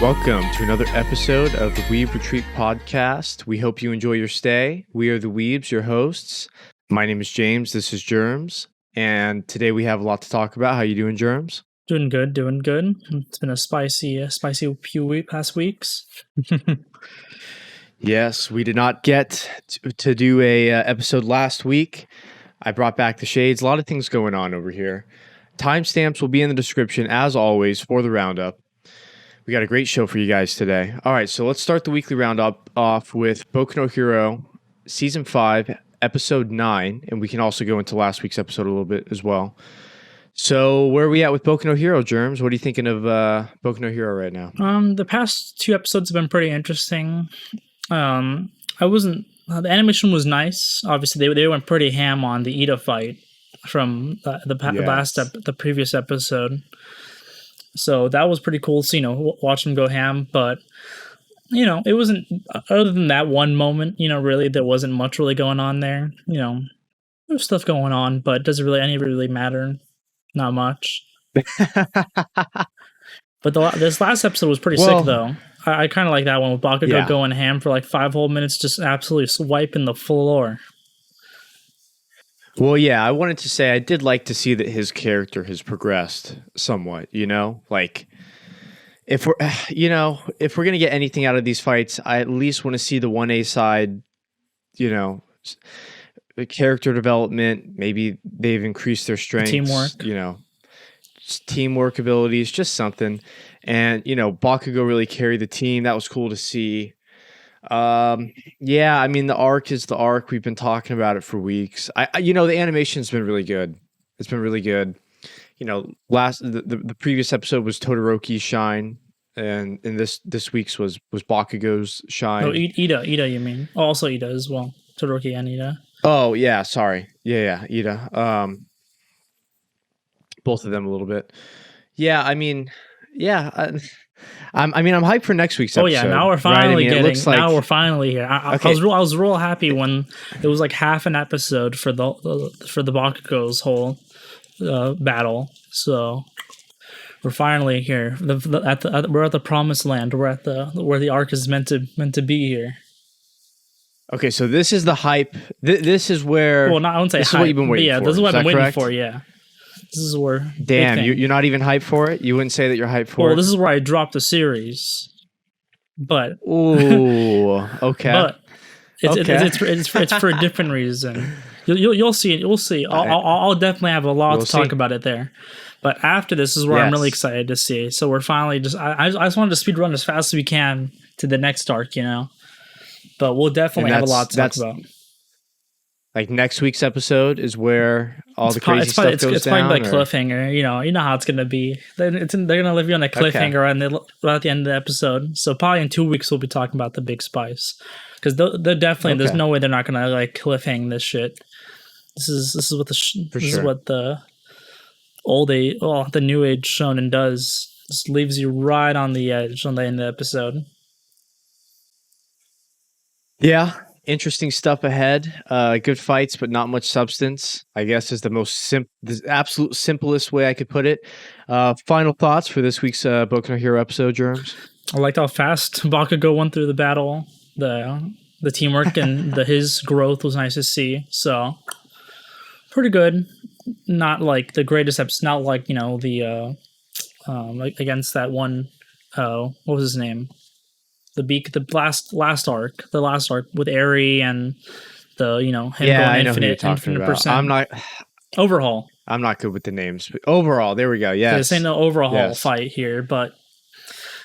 Welcome to another episode of the Weeb Retreat podcast. We hope you enjoy your stay. We are the Weebs, your hosts. My name is James. This is Germs. And today we have a lot to talk about. How you doing, Germs? Doing good, doing good. It's been a spicy past weeks. Yes, we did not get to do a episode last week. I brought back the shades. A lot of things going on over here. Timestamps will be in the description, as always, for the roundup. We got a great show for you guys today. All right, so let's start the weekly roundup off with Boku no Hero, Season 5, Episode 9, and we can also go into last week's episode a little bit as well. So where are we at with Boku no Hero, Germs? What are you thinking of Boku no Hero right now? The past two episodes have been pretty interesting. The animation was nice. Obviously, they went pretty ham on the Ida fight from the previous episode. So that was pretty cool to, watch them go ham. But, it wasn't, other than that one moment, really, there wasn't much really going on there. There's stuff going on, but doesn't really any of it really matter. Not much. But this last episode was pretty sick, though. I kind of like that one with Bakugo going ham for like 5 whole minutes, just absolutely swiping the floor. Well, yeah, I wanted to say I did like to see that his character has progressed somewhat, Like, if we're going to get anything out of these fights, I at least want to see the 1A side, the character development. Maybe they've increased their strengths. Teamwork abilities, just something. And, Bakugo really carried the team. That was cool to see. The arc is the arc. We've been talking about it for weeks. The animation's been really good. It's been really good. The previous episode was Todoroki's shine, and this week's was Bakugo's shine. Oh, Ida, you mean? Oh, also Ida as well. Todoroki and Ida. Oh yeah, sorry. Yeah, Ida. Both of them a little bit. Yeah, I'm hyped for next week's episode. Oh yeah, now we're finally now we're finally here. I was real happy when it was like half an episode for the Bakugo's whole battle. So we're finally here. We're at the promised land. We're at where the arc is meant to be here. Okay, so this is the hype. This is where. Well, I won't say hype. This is what you've been waiting for. Yeah, this is what I've been waiting for. Yeah. This is where. Damn, you're not even hyped for it? You wouldn't say that you're hyped for it? Well, this is where I dropped the series. But. Ooh, okay. But it's for a different reason. You'll see it. You'll see. I'll definitely have a lot to talk about it there. But after this is where I'm really excited to see. So we're finally I just wanted to speed run as fast as we can to the next arc, But we'll definitely have a lot to talk about. Like next week's episode is where all the crazy stuff goes down? It's probably like cliffhanger. You know how it's going to be. They're going to leave you on a cliffhanger at the end of the episode. So probably in 2 weeks we'll be talking about the big spice. Because they're definitely, there's no way they're not going to like cliffhang this shit. This is what the the new age shonen does. Just leaves you right on the edge on the end of the episode. Yeah. Interesting stuff ahead. Good fights, but not much substance, I guess, is the absolute simplest way I could put it. Final thoughts for this week's Boku no Hero episode, Germs? I liked how fast Bakugo went through the battle. The teamwork and his growth was nice to see. So, pretty good. Not like the greatest episode. Not like, like against that one, what was his name? The last arc with Eri and him going infinite percent. I'm not overhaul. I'm not good with the names, but overall, there we go. Yeah, this ain't no overhaul fight here, but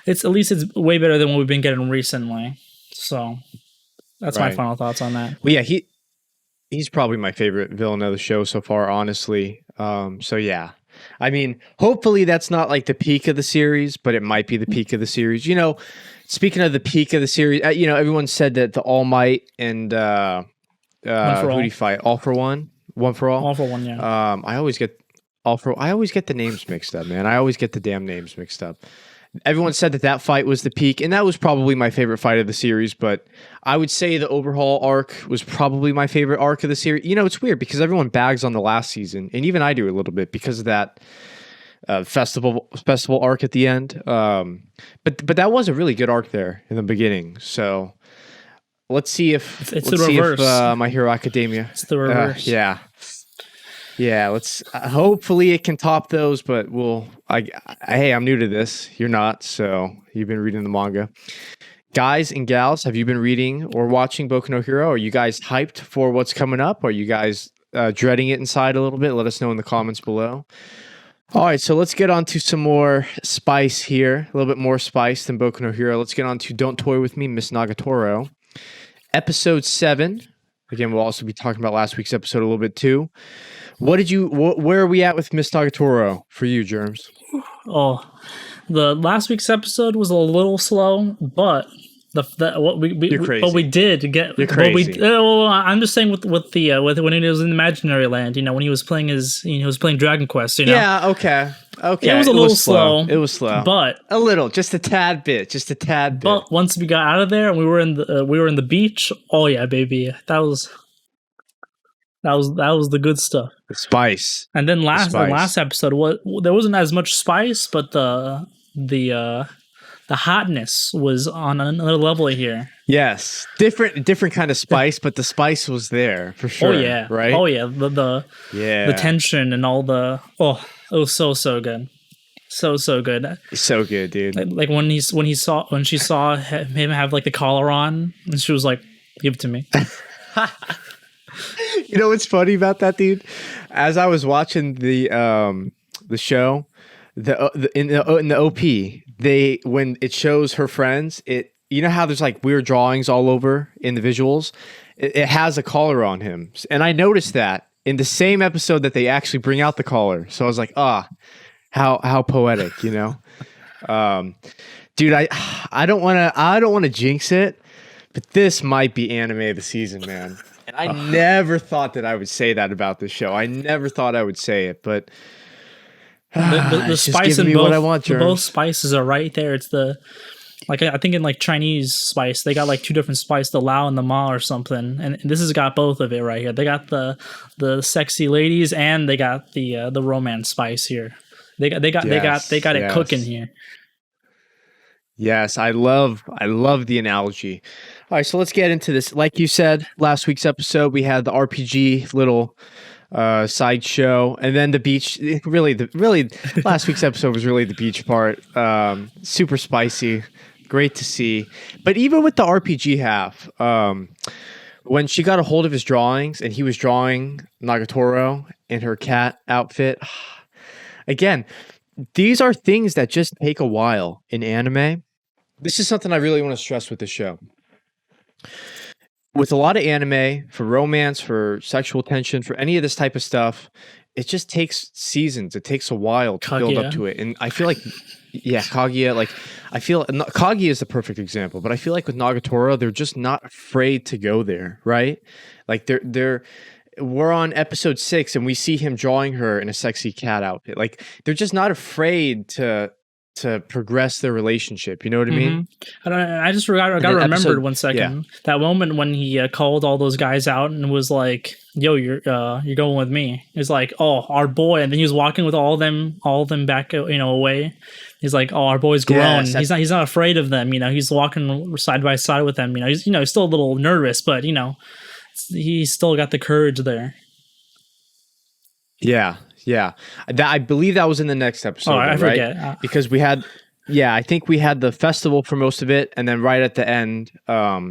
it's way better than what we've been getting recently. So that's my final thoughts on that. Well, yeah, he's probably my favorite villain of the show so far, honestly. So yeah. Hopefully that's not like the peak of the series, but it might be the peak of the series. Speaking of the peak of the series, everyone said that the All Might and who do you fight? All for One? One for All? All for One, yeah. I always get the names mixed up, man. I always get the damn names mixed up. Everyone said that fight was the peak, and that was probably my favorite fight of the series, but I would say the overhaul arc was probably my favorite arc of the series. It's weird because everyone bags on the last season, and even I do a little bit because of that festival arc at the end. But that was a really good arc there in the beginning. So let's see if it's the reverse. My Hero Academia. It's the reverse. Yeah. Let's hopefully it can top those. But hey, I'm new to this. You're not, so you've been reading the manga. Guys and gals, have you been reading or watching Boku no Hero? Are you guys hyped for what's coming up? Are you guys dreading it inside a little bit? Let us know in the comments below. All right, so let's get on to some more spice here. A little bit more spice than Boku no Hero. Let's get on to Don't Toy With Me, Miss Nagatoro. Episode 7. Again, we'll also be talking about last week's episode a little bit too. Where are we at with Miss Nagatoro for you, Germs? Oh, the last week's episode was a little slow, but what we did get. You're crazy. I'm just saying with when he was in Imaginary Land, when he was playing Dragon Quest. Yeah. Okay. It was a little slow. It was slow, but a little, just a tad bit. But once we got out of there and we were in the beach, oh yeah, baby, that was the good stuff. The spice. And then the last episode, there wasn't as much spice, but the hotness was on another level here. Yes, different kind of spice, but the spice was there for sure. Oh yeah, right. Oh yeah, the tension and all it was so good, so good. So good, dude. Like when she saw him have like the collar on, and she was like, "Give it to me." You know what's funny about that, dude? As I was watching the show, in the OP, when it shows her friends, you know how there's like weird drawings all over in the visuals? It has a collar on him. And I noticed that in the same episode that they actually bring out the collar. So I was like, how poetic, Dude, I don't want to jinx it, but this might be anime of the season, man. And I never thought that I would say that about this show. I never thought I would say it, but the spice in both spices are right there. It's I think in like Chinese spice, they got like two different spice, the Lao and the Ma or something. And this has got both of it right here. They got the sexy ladies and they got the romance spice here. They got it cooking here. Yes, I love the analogy. All right, so let's get into this. Like you said, last week's episode, we had the RPG little sideshow, and then the beach. Really, last week's episode was really the beach part. Super spicy, great to see. But even with the RPG half, when she got a hold of his drawings and he was drawing Nagatoro in her cat outfit, again, these are things that just take a while in anime. This is something I really want to stress with the show. With a lot of anime, for romance, for sexual tension, for any of this type of stuff, it just takes seasons. It takes a while to build up to it. And I feel like, Kaguya, Kaguya is the perfect example, but I feel like with Nagatoro, they're just not afraid to go there, right? Like we're on episode 6 and we see him drawing her in a sexy cat outfit. Like they're just not afraid to progress their relationship. You know what I mean? I just remembered 1 second. Yeah. That moment when he called all those guys out and was like, "Yo, you're going with me." It's like, "Oh, our boy," and then he was walking with all of them back, away. He's like, "Oh, our boy's grown." Yes, he's not afraid of them. He's walking side by side with them. He's still a little nervous, but he's still got the courage there. Yeah. I believe that was in the next episode. I forget. Right? Because we had, I think we had the festival for most of it, and then right at the end,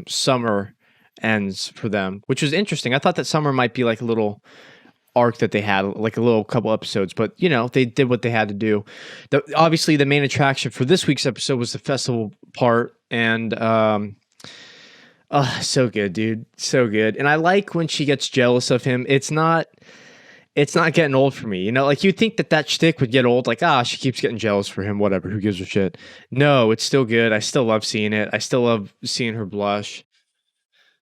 summer ends for them, which was interesting. I thought that summer might be like a little arc that they had, like a little couple episodes, but they did what they had to do. Obviously, the main attraction for this week's episode was the festival part, and so good, dude, so good. And I like when she gets jealous of him. It's not getting old for me. Like you'd think that shtick would get old. Like, she keeps getting jealous for him. Whatever. Who gives a shit? No, it's still good. I still love seeing it. I still love seeing her blush.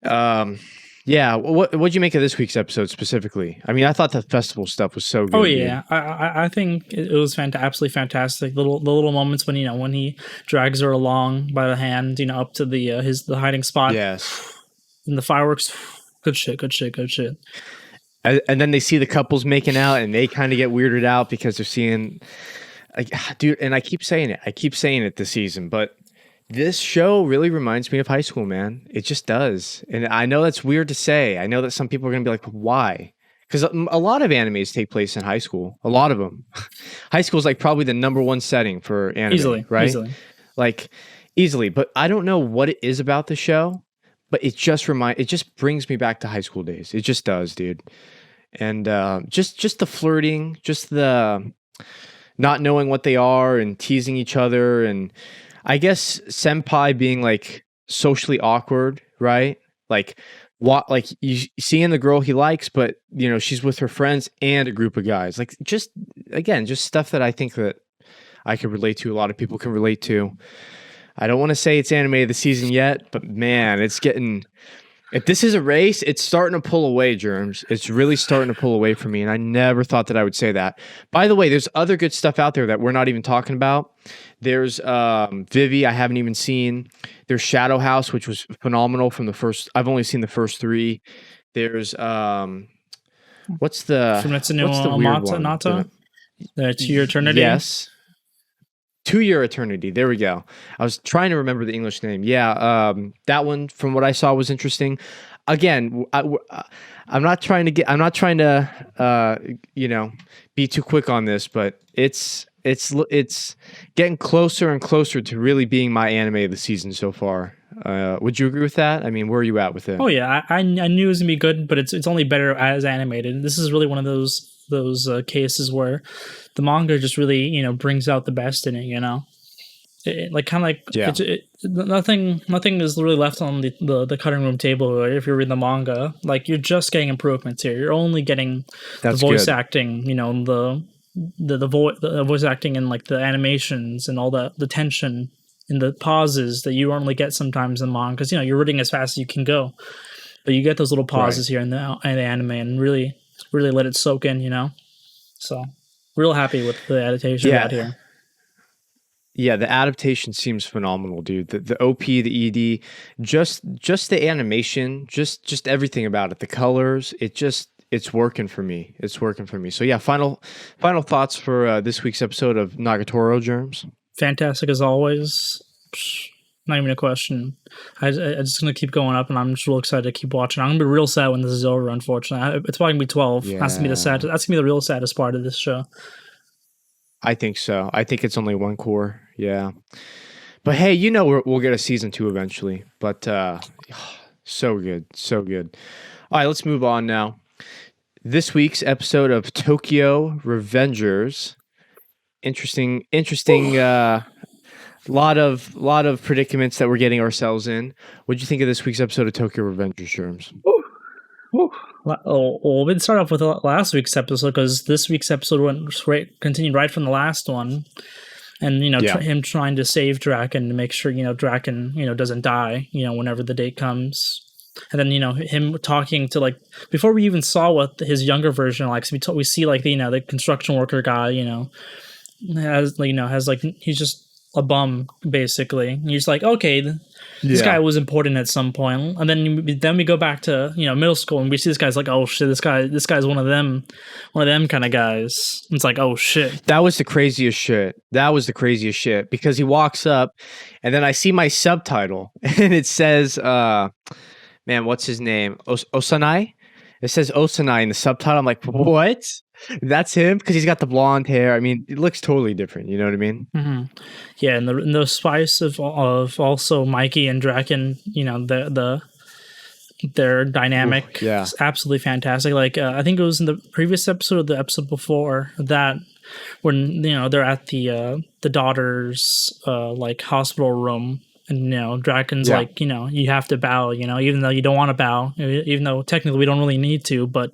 Yeah. What'd you make of this week's episode specifically? I mean, I thought the festival stuff was so good. Oh yeah. I think it was absolutely fantastic. The little moments when, when he drags her along by the hand, up to the hiding spot. Yes. And the fireworks. Good shit. And then they see the couples making out and they kind of get weirded out because they're seeing dude, and I keep saying it this season, but this show really reminds me of high school, man. It just does. And I know that's weird to say. I know that some people are going to be like, why? Because a lot of animes take place in high school. A lot of them. High school is like probably the number one setting for anime, right? Like easily. But I don't know what it is about the show, but it just brings me back to high school days. It just does, dude. And just the flirting, just the not knowing what they are and teasing each other, and I guess senpai being like socially awkward, right? Like you seeing the girl he likes, but you know she's with her friends and a group of guys. Like just stuff that I think that I could relate to. A lot of people can relate to. I don't want to say it's anime of the season yet, but man, it's getting. If this is a race, it's starting to pull away, Germs. It's really starting to pull away from me, and I never thought that I would say that. By the way, there's other good stuff out there that we're not even talking about. There's Vivi, I haven't even seen. There's Shadow House, which was phenomenal from the first. I've only seen the first 3. There's what's the weird one? The To Your Eternity? Yes. To Your Eternity. There we go. I was trying to remember the English name. Yeah, that one, from what I saw, was interesting. Again, I'm not trying to be too quick on this, but it's getting closer and closer to really being my anime of the season so far. Would you agree with that? I mean, where are you at with it? Oh yeah, I knew it was gonna be good, but it's only better as animated. This is really one of those cases where the manga just really brings out the best in it. Nothing is really left on the cutting room table. If you're reading the manga, like you're just getting improvements here. You're only getting the voice acting, the voice acting and like the animations and all the tension and the pauses that you only get sometimes in manga, because you're reading as fast as you can go, but you get those little pauses here in the anime and really let it soak in. So real happy with the adaptation out here. Yeah, the adaptation seems phenomenal, dude. The OP, the ED, just the animation, just everything about it. The colors, it's working for me. It's working for me. So yeah, final thoughts for this week's episode of Nagatoro, Germs. Fantastic as always. Not even a question. I'm just gonna keep going up, and I'm just real excited to keep watching. I'm gonna be real sad when this is over. Unfortunately, it's probably gonna be 12. Yeah. That's gonna be the real saddest part of this show. I think so. I think it's only one core. Yeah, but hey, we'll get a season 2 eventually. But so good, so good. All right, let's move on now. This week's episode of Tokyo Revengers. Interesting. Lot of predicaments that we're getting ourselves in. What'd you think of this week's episode of Tokyo Revengers, Germs? Well, we didn't start off with last week's episode, because this week's episode continued right from the last one, and him trying to save Draken to make sure Draken doesn't die whenever the date comes, and then him talking to, like, before we even saw what his younger version likes. We see like the construction worker guy has he's just a bum basically. And you're just like, okay, this guy was important at some point, and then we go back to middle school, and we see this guy's like, oh shit, this guy's one of them kind of guys. It's like, oh shit, that was the craziest shit. Because he walks up, and then I see my subtitle, and it says, man, what's his name? Osanai. It says Osanai in the subtitle. I'm like, what? That's him? Because he's got the blonde hair. I mean, it looks totally different. You know what I mean? Mm-hmm. Yeah, and the spice of also Mikey and Draken, their dynamic is absolutely fantastic. Like, I think it was in the previous episode or the episode before that, when they're at the daughter's like hospital room. And Draken's like, you have to bow, even though you don't want to bow, even though technically we don't really need to, but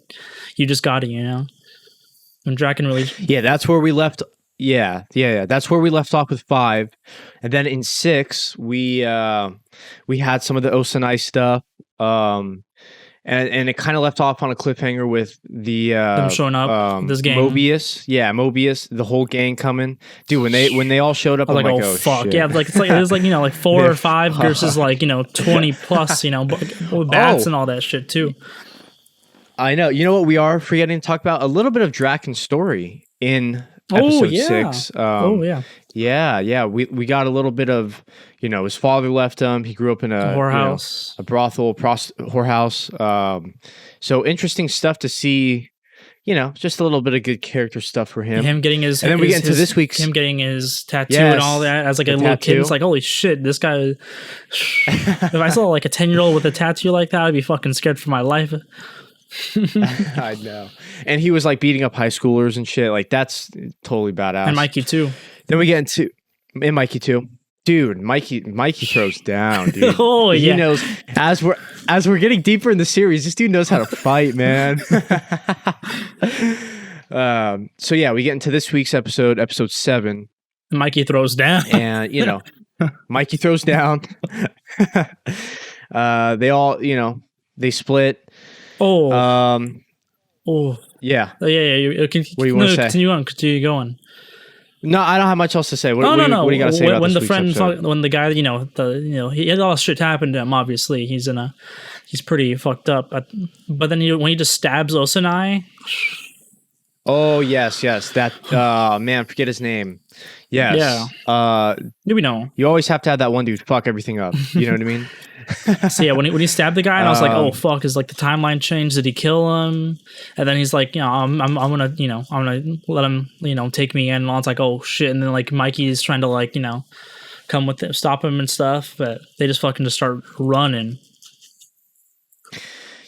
you just got to, And Draken really, that's where we left. That's where we left off with 5, and then in 6 we had some of the Osanai stuff, and it kind of left off on a cliffhanger with them showing up, this gang. Mobius, the whole gang coming, dude. When they all showed up, I'm like, oh fuck, shit. Yeah, like it's like 4 or 5 versus 20 plus, with bats and all that shit too. I know. You know what we are forgetting to talk about? A little bit of Draken's story in episode 6. Yeah. Yeah. We got a little bit of, his father left him. He grew up in a whorehouse, a brothel, whorehouse. So interesting stuff to see. Just a little bit of good character stuff for him. Him getting his, and then we get into this week's, him getting his tattoo and all that as like a little kid. It's like, holy shit, this guy. If I saw like a 10-year-old with a tattoo like that, I'd be fucking scared for my life. I know. And he was like beating up high schoolers and shit. Like that's totally badass. And Mikey too. Then we get into Mikey too. Dude, Mikey throws down, dude. Oh yeah. He knows as we're getting deeper in the series, this dude knows how to fight, man. So yeah, we get into this week's episode 7. Mikey throws down. And Mikey throws down. They all, they split. Oh. Yeah. Oh, yeah. What do you want to say? Continue going. No, I don't have much else to say. What do you got to say about when this the friend, episode? when the guy, he had all this shit happen to him. Obviously, he's pretty fucked up. But then when he just stabs Osanai. Oh yes, that man, forget his name. Yes. Yeah. Do we know? You always have to have that one dude fuck everything up. You know what I mean? So yeah, when he stabbed the guy, and I was like, oh fuck, is like the timeline changed? Did he kill him? And then he's like, I'm gonna let him take me in. And I was like, oh shit. And then like Mikey's trying to like come with it, stop him and stuff, but they just fucking just start running.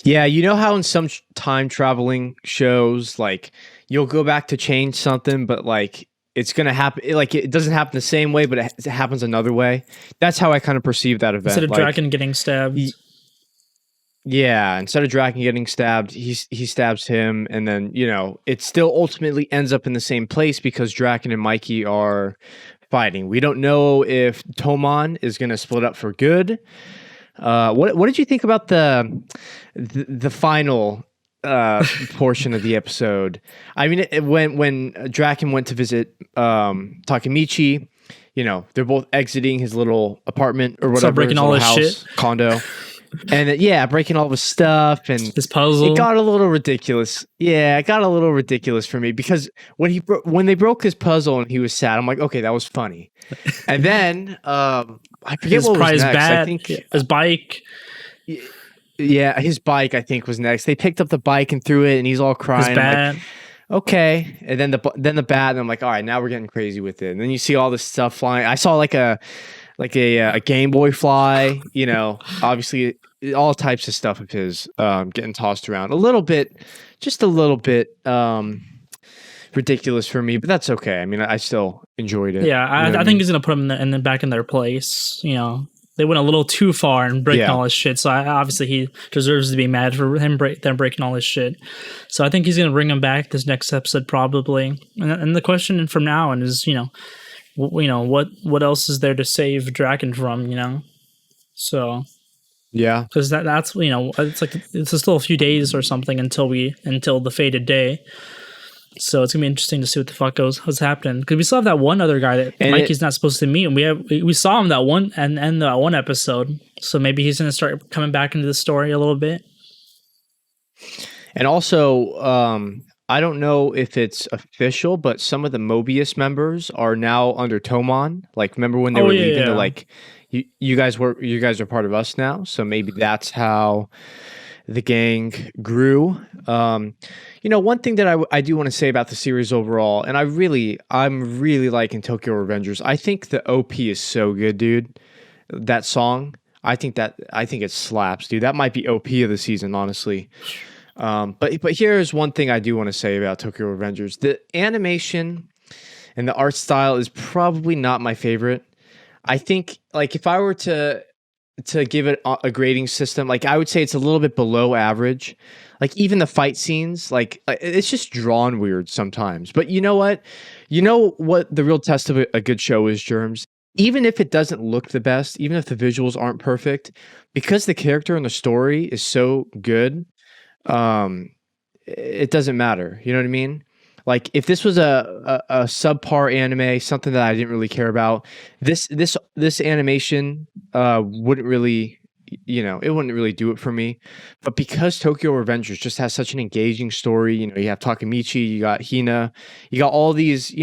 Yeah, you know how in some time traveling shows, like you'll go back to change something, but like it's gonna happen. Like it doesn't happen the same way, but it happens another way. That's how I kind of perceive that event. Instead of Draken getting stabbed. Instead of Draken getting stabbed, he stabs him, and then it still ultimately ends up in the same place because Draken and Mikey are fighting. We don't know if Tomon is gonna split up for good. What did you think about the final portion of the episode? I mean, when Draken went to visit Takemichi, they're both exiting his little apartment or whatever, start breaking all his house, shit, condo, and breaking all of his stuff and his puzzle. It got a little ridiculous. Yeah, it got a little ridiculous for me because when they broke his puzzle and he was sad, I'm like, okay, that was funny. And then I forget what was next. I think his bike. Yeah, his bike I think was next. They picked up the bike and threw it, and he's all crying. His bat. Like, okay, and then the bat, and I'm like, all right, now we're getting crazy with it. And then you see all this stuff flying. I saw like a Game Boy fly. Obviously all types of stuff of his getting tossed around. Just a little bit ridiculous for me, but that's okay. I mean, I still enjoyed it. Yeah, I think he's gonna put them back in their place. They went a little too far and breaking all his shit. So obviously he deserves to be mad for them breaking all his shit. So I think he's gonna bring him back this next episode probably. And the question from now on is, what else is there to save Draken from? So. Yeah, because that's it's like it's still a few days or something until the fated day. So it's gonna be interesting to see what the fuck what's happening, because we still have that one other guy that Mikey's not supposed to meet, and we saw him that one and that one episode. So maybe he's gonna start coming back into the story a little bit. And also, I don't know if it's official, but some of the Mobius members are now under Tomon. Like, remember when they were leaving? They're like, you guys are part of us now. So maybe that's how the gang grew. One thing that I do want to say about the series overall, and I'm really liking Tokyo Revengers. I think the OP is so good, dude. That song, I think it slaps, dude. That might be OP of the season, honestly. But here's one thing I do want to say about Tokyo Revengers. The animation and the art style is probably not my favorite. I think, like, if I were to give it a grading system, like, I would say it's a little bit below average. Like, even the fight scenes, like it's just drawn weird sometimes. But you know what? You know what the real test of a good show is, Germs? Even if it doesn't look the best, even if the visuals aren't perfect, because the character and the story is so good, it doesn't matter. You know what I mean? Like, if this was a subpar anime, something that I didn't really care about, this animation wouldn't really it wouldn't really do it for me. But because Tokyo Revengers just has such an engaging story, you have Takemichi, you got Hina, you got all these,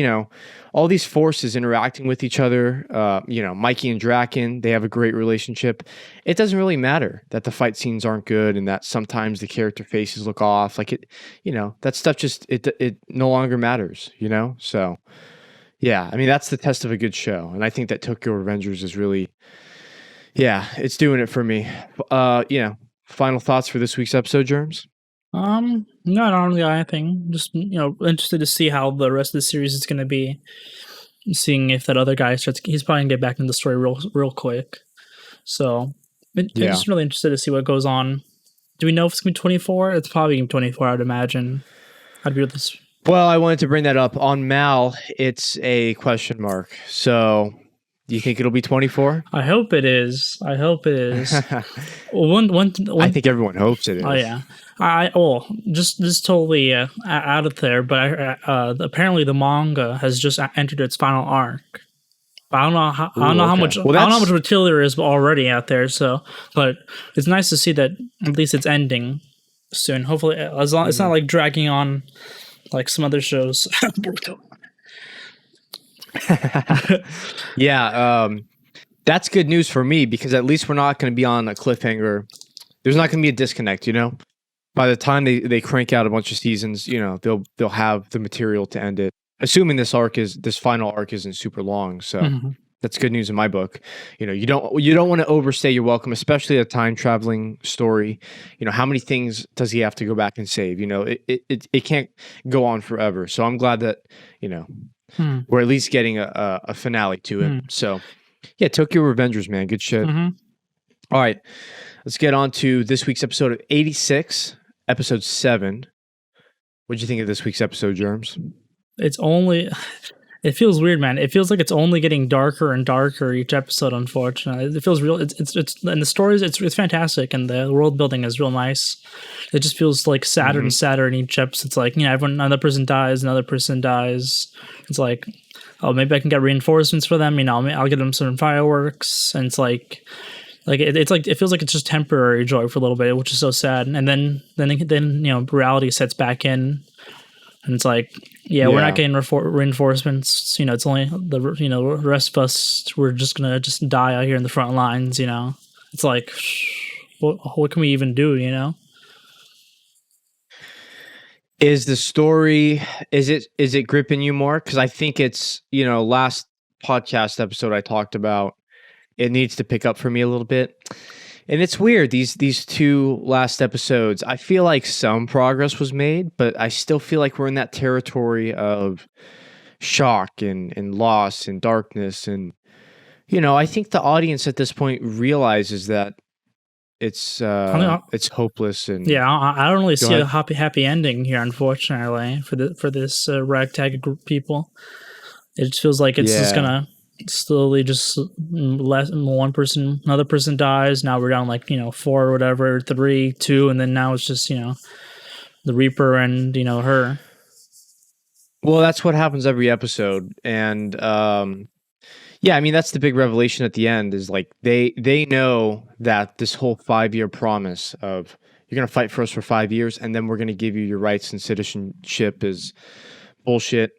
all these forces interacting with each other. Mikey and Draken, they have a great relationship. It doesn't really matter that the fight scenes aren't good and that sometimes the character faces look off. Like that stuff just it no longer matters. So yeah, I mean that's the test of a good show, and I think that Tokyo Revengers is really. Yeah, it's doing it for me. Final thoughts for this week's episode, Germs? No, I don't really got anything. Just interested to see how the rest of the series is going to be. Seeing if that other guy he's probably gonna get back into the story real quick. So, I'm just really interested to see what goes on. Do we know if it's gonna be 24? It's probably gonna be 24, I'd imagine. I'd be with this. Well, I wanted to bring that up. On Mal, it's a question mark. So, do you think it'll be 24? I hope it is. Well, I think everyone hopes it is. Oh yeah. Just totally out of there, but apparently the manga has just entered its final arc. I don't know how much material there is already out there. So, but it's nice to see that at least it's ending soon. Hopefully, as long it's not like dragging on like some other shows. Yeah, that's good news for me because at least we're not going to be on a cliffhanger. There's not going to be a disconnect, By the time they crank out a bunch of seasons, they'll have the material to end it. Assuming this final arc isn't super long, so that's good news in my book. You don't want to overstay your welcome, especially a time traveling story. How many things does he have to go back and save? It can't go on forever. So I'm glad that we're at least getting a finale to it. So yeah, Tokyo Revengers, man, good shit. All right, let's get on to this week's episode of 86, episode 7. What'd you think of this week's episode, Germs? It feels weird, man. It feels like it's only getting darker and darker each episode, unfortunately. It feels real. It's and the stories, it's fantastic, and the world building is real nice. It just feels like sadder and sadder in each episode. It's like, another person dies, It's like, oh, maybe I can get reinforcements for them. I'll get them some fireworks, and it's like it feels like it's just temporary joy for a little bit, which is so sad. And then reality sets back in. And it's like, we're not getting reinforcements. It's only the rest of us. We're just gonna die out here in the front lines. It's like, what can we even do? Is the story is it gripping you more? Because I think it's last podcast episode I talked about it needs to pick up for me a little bit. And it's weird, these two last episodes, I feel like some progress was made, but I still feel like we're in that territory of shock and loss and darkness. And, I think the audience at this point realizes that it's hopeless. And I don't really see a happy ending here, unfortunately, for this ragtag group of people. It just feels like it's just gonna slowly just another person dies. Now we're down 4 or whatever, 3, 2, and then now it's just the Reaper and her. Well, that's what happens every episode, and I mean that's the big revelation at the end is like they know that this whole 5-year promise of you're gonna fight for us for 5 years and then we're gonna give you your rights and citizenship is bullshit.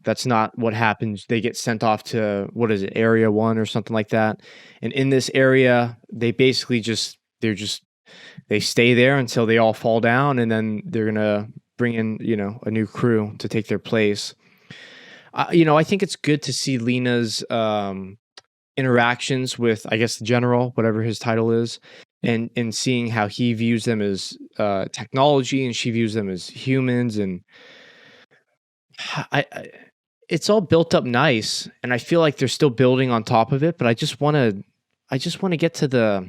That's not what happens. They get sent off to, Area 1 or something like that. And in this area, they basically they stay there until they all fall down, and then they're going to bring in, a new crew to take their place. I think it's good to see Lena's interactions with, I guess, the general, whatever his title is, and seeing how he views them as technology and she views them as humans. And it's all built up nice, and I feel like they're still building on top of it. But I just want to get to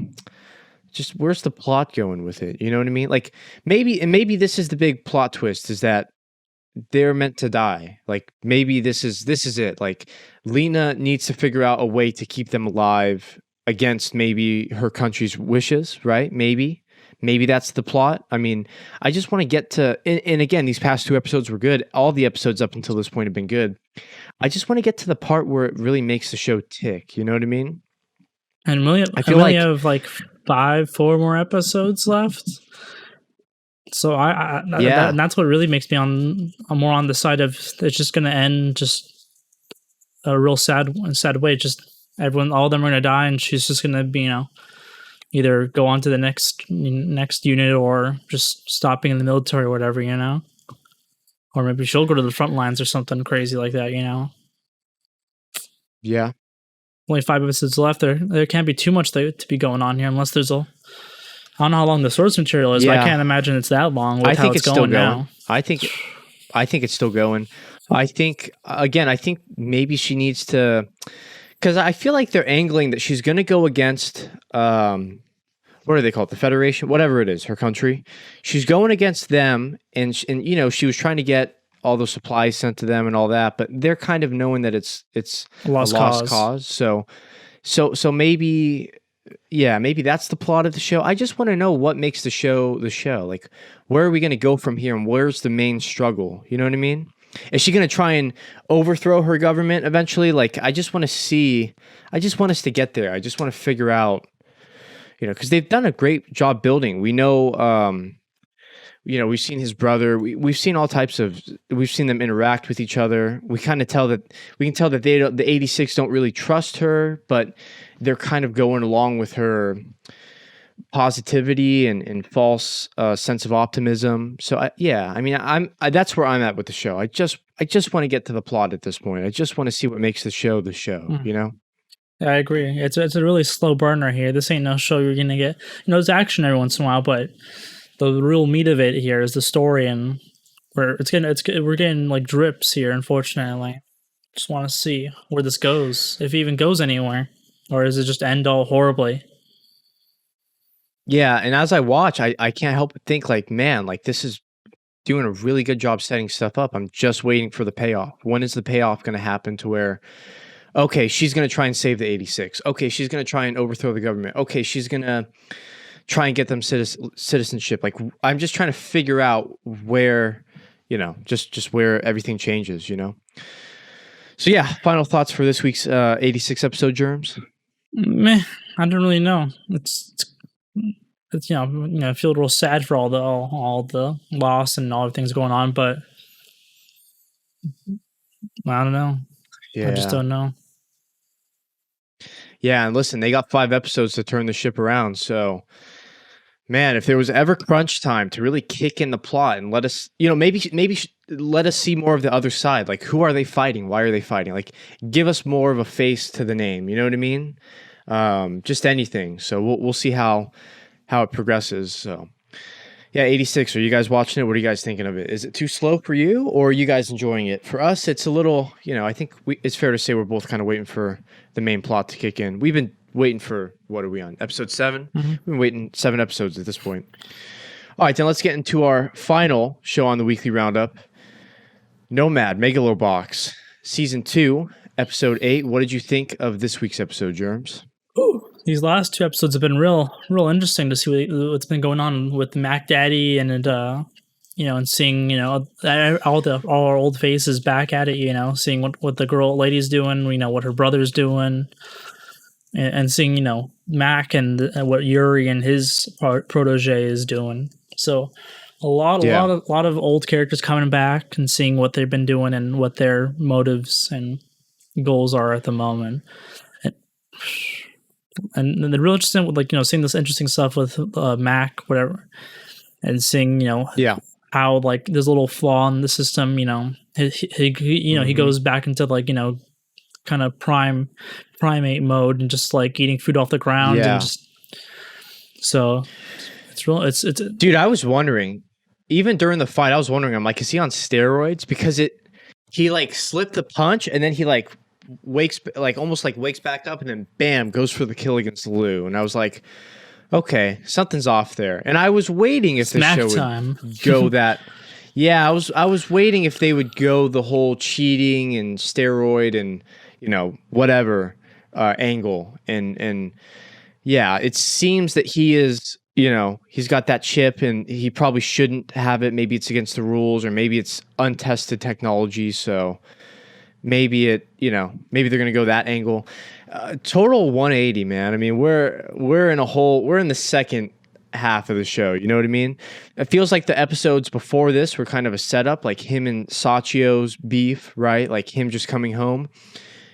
where's the plot going with it? You know what I mean? Like maybe this is the big plot twist is that they're meant to die. Like maybe this is it. Like Lena needs to figure out a way to keep them alive against maybe her country's wishes, right? Maybe that's the plot. I mean, I just want to get to, and again, these past 2 episodes were good. All the episodes up until this point have been good. I just want to get to the part where it really makes the show tick. You know what I mean? And we only have like 4 more episodes left. So that's what really makes me more on the side of it's just going to end just a real sad way. Just all of them are going to die, and she's just going to be, either go on to the next unit or just stop being in the military or whatever, or maybe she'll go to the front lines or something crazy like that, Yeah. Only 5 episodes left. There can't be too much to be going on here unless there's I don't know how long the source material is, but I can't imagine it's that long. I think it's still going now. I think it's still going. I think maybe she needs to, because I feel like they're angling that she's going to go against, what do they call it? The Federation, whatever it is, her country. She's going against them, and she was trying to get all those supplies sent to them and all that, but they're kind of knowing that it's a lost cause. So maybe. Yeah, maybe that's the plot of the show. I just want to know what makes the show. Like, where are we going to go from here, and where's the main struggle? You know what I mean? Is she going to try and overthrow her government eventually? Like, I just want us to get there. I just want to figure out, because they've done a great job building. We know, we've seen his brother. We've seen all types of. We've seen them interact with each other. We can tell that the 86 don't really trust her, but they're kind of going along with her positivity and false sense of optimism. So that's where I'm at with the show. I just want to get to the plot at this point. I just want to see what makes the show the show. Yeah, I agree. It's a really slow burner here. This ain't no show you're gonna get. There's action every once in a while, but the real meat of it here is the story, and we're getting like drips here. Unfortunately, just want to see where this goes, if it even goes anywhere. Or does it just end all horribly? Yeah, and as I watch, I can't help but think like, man, like this is doing a really good job setting stuff up. I'm just waiting for the payoff. When is the payoff going to happen to where, okay, she's going to try and save the 86. Okay, she's going to try and overthrow the government. Okay, she's going to try and get them citizenship. Like, I'm just trying to figure out where, just where everything changes, So yeah, final thoughts for this week's 86 episode, Germs? Meh, I don't really know. It's I feel real sad for all the loss and all the things going on, but I don't know. Yeah. I just don't know. Yeah, and listen, they got 5 episodes to turn the ship around, so man, if there was ever crunch time to really kick in the plot and let us, maybe let us see more of the other side. Like, who are they fighting? Why are they fighting? Like, give us more of a face to the name. You know what I mean? Just anything. So we'll see how it progresses. So yeah, 86. Are you guys watching it? What are you guys thinking of it? Is it too slow for you, or are you guys enjoying it? For us, it's a little. I think it's fair to say we're both kind of waiting for the main plot to kick in. We've been waiting for, what are we on? Episode 7? Mm-hmm. We've been waiting 7 episodes at this point. All right, then let's get into our final show on the weekly roundup. Nomad, Megalobox, Season 2, Episode 8. What did you think of this week's episode, Germs? Ooh, these last 2 episodes have been real interesting to see what's been going on with Mac Daddy and and seeing, all our old faces back at it, seeing what the lady's doing, what her brother's doing. And seeing, Mac and what Yuri and his protege is doing. So a lot of old characters coming back and seeing what they've been doing and what their motives and goals are at the moment. And the real interesting with seeing this interesting stuff with Mac, whatever, and seeing, how like there's a little flaw in the system, he goes back into kind of primate mode and just like eating food off the ground and just so it's real. It's dude. I was wondering, even during the fight, I'm like, is he on steroids? Because he like slipped the punch and then he like almost wakes back up and then bam goes for the kill against Lou, and I was like, okay, something's off there. And I was waiting if the show would go that. Yeah, I was waiting if they would go the whole cheating and steroid and whatever angle, and yeah, it seems that he is, he's got that chip and he probably shouldn't have it. Maybe it's against the rules, or maybe it's untested technology. So maybe maybe they're gonna go that angle. Total 180, man. I mean, we're in the second half of the show. You know what I mean? It feels like the episodes before this were kind of a setup, like him and Sachio's beef, right? Like him just coming home.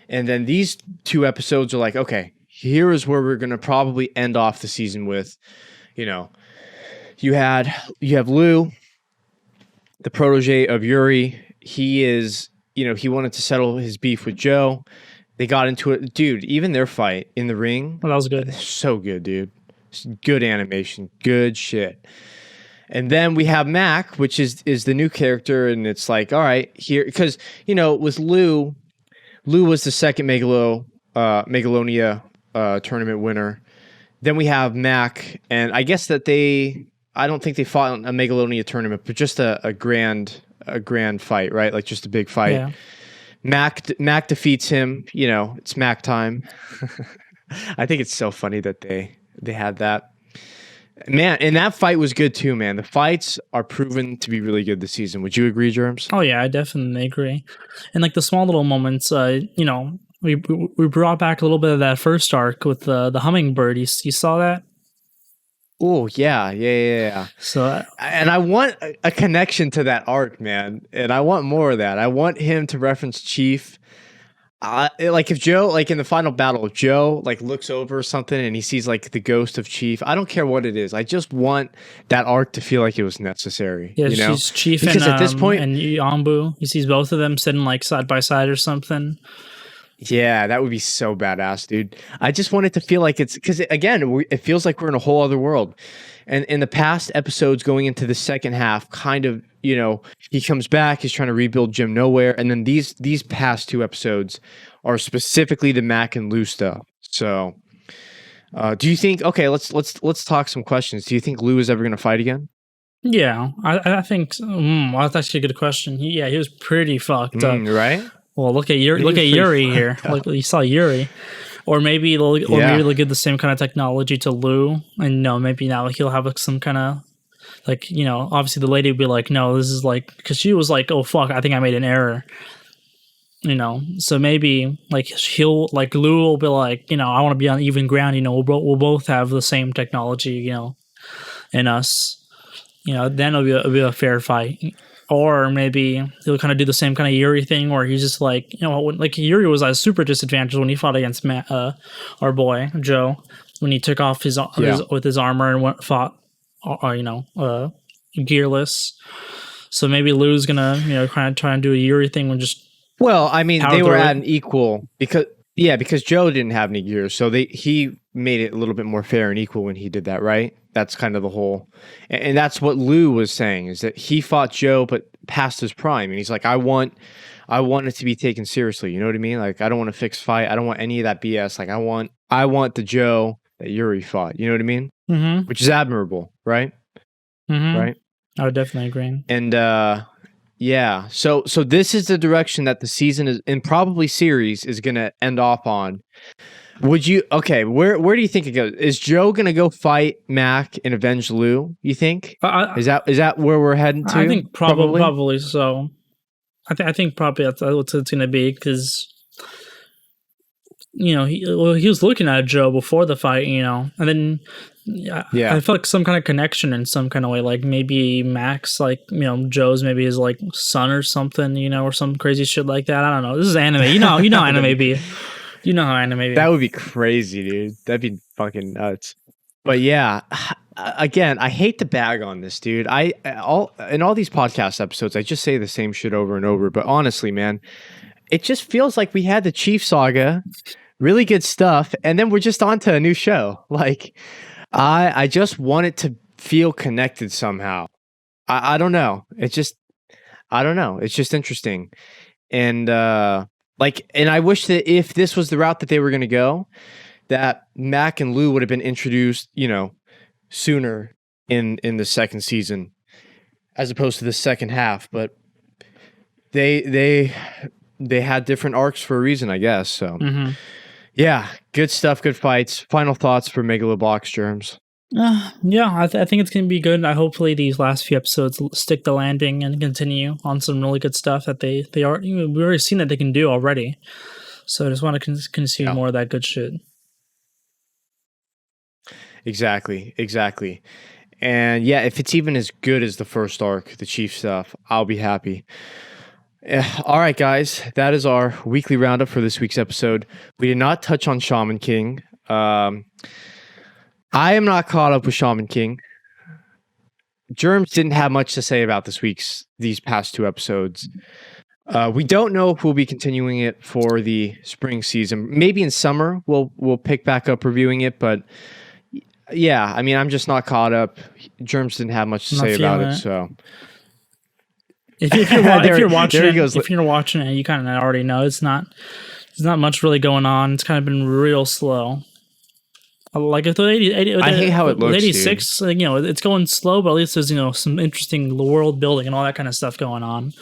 And then these 2 episodes are like, okay, here is where we're gonna probably end off the season with, you have Lou, the protege of Yuri. He is, he wanted to settle his beef with Joe. They got into it. Dude, even their fight in the ring. Well, that was good. So good, dude. Good animation. Good shit. And then we have Mac, which is the new character. And it's like, all right, here. Because, with Lou was the second Megalonia tournament winner. Then we have Mac. And I guess that I don't think they fought in a Megalonia tournament, but just a grand fight, right? Like just a big fight. Yeah. Mac defeats him. It's Mac time. I think it's so funny that they had that. Man, and that fight was good too, man. The fights are proven to be really good this season. Would you agree, Germs? Oh yeah, I definitely agree. And like the small little moments, we brought back a little bit of that first arc with the hummingbird. You saw that? Oh yeah. So, and I want a connection to that arc, man. And I want more of that. I want him to reference Chief. Like if Joe, like in the final battle, if Joe like looks over something and he sees like the ghost of Chief, I don't care what it is. I just want that arc to feel like it was necessary. Yeah, she's Chief because at this point, and Yambu, he sees both of them sitting like side by side or something. Yeah, that would be so badass, dude. I just want it to feel like it's because again, it feels like we're in a whole other world. And in the past episodes going into the second half, kind of, he comes back, he's trying to rebuild Jim Nowhere, and then these past 2 episodes are specifically the Mac and Lou stuff. So, do you think? Okay, let's talk some questions. Do you think Lou is ever going to fight again? Yeah, I think. Well, that's actually a good question. He was pretty fucked up, right? Well, look at Yuri here. Like you saw Yuri, or maybe they'll give the same kind of technology to Lou, and maybe now he'll have some kind of like obviously the lady will be like, no, this is like because she was like, oh fuck, I think I made an error, So maybe like Lou will be like, I want to be on even ground, we'll both have the same technology, in us, then it'll be a fair fight. Or maybe he'll kind of do the same kind of Yuri thing where he's just like, like Yuri was at super disadvantage when he fought against our boy, Joe, when he took off his armor and fought, gearless. So maybe Lou's going to, kind of try and do a Yuri thing when just... Well, I mean, they were at an equal because Joe didn't have any gears. So he made it a little bit more fair and equal when he did that, right? That's kind of the whole, and that's what Lou was saying is that he fought Joe, but past his prime. And he's like, I want it to be taken seriously. You know what I mean? Like, I don't want a fixed fight. I don't want any of that BS. Like, I want the Joe that Yuri fought. You know what I mean? Mm-hmm. Which is admirable, right? Mm-hmm. Right. I would definitely agree. And, yeah. So this is the direction that the season is, and probably series is going to end off on. Would you where do you think it goes? Is Joe gonna go fight Mac and avenge Lou? You think is that where we're heading to? I think probably so. I think probably that's what it's gonna be because he was looking at Joe before the fight, and then I felt like some kind of connection in some kind of way, like maybe Max, like Joe's maybe his like son or something, or some crazy shit like that. I don't know. This is anime, you know anime be. You know how anime is. That would be crazy, dude. That'd be fucking nuts. But yeah, again, I hate to bag on this, dude. In all these podcast episodes, I just say the same shit over and over. But honestly, man, it just feels like we had the Chief Saga, really good stuff, and then we're just on to a new show. Like, I just want it to feel connected somehow. I don't know. I don't know. It's just interesting. And and I wish that if this was the route that they were going to go, that Mac and Lou would have been introduced, sooner in the second season, as opposed to the second half. But they had different arcs for a reason, I guess. So, yeah, good stuff, good fights. Final thoughts for Megalobox, Germs. Yeah, I think it's going to be good. Hopefully these last few episodes stick the landing and continue on some really good stuff that they are. We've already seen that they can do already. So I just want to consume more of that good shit. Exactly. And yeah, if it's even as good as the first arc, the Chief stuff, I'll be happy. All right, guys, that is our weekly roundup for this week's episode. We did not touch on Shaman King. I am not caught up with Shaman King. Germs didn't have much to say about these past 2 episodes. We don't know if we'll be continuing it for the spring season. Maybe in summer we'll pick back up reviewing it, but yeah, I mean, I'm just not caught up. Germs didn't have much to say about it, so if you're watching it, you kind of already know there's not much really going on. It's kind of been real slow. Like if I hate how it looks. 86, dude. It's going slow, but at least there's some interesting world building and all that kind of stuff going on.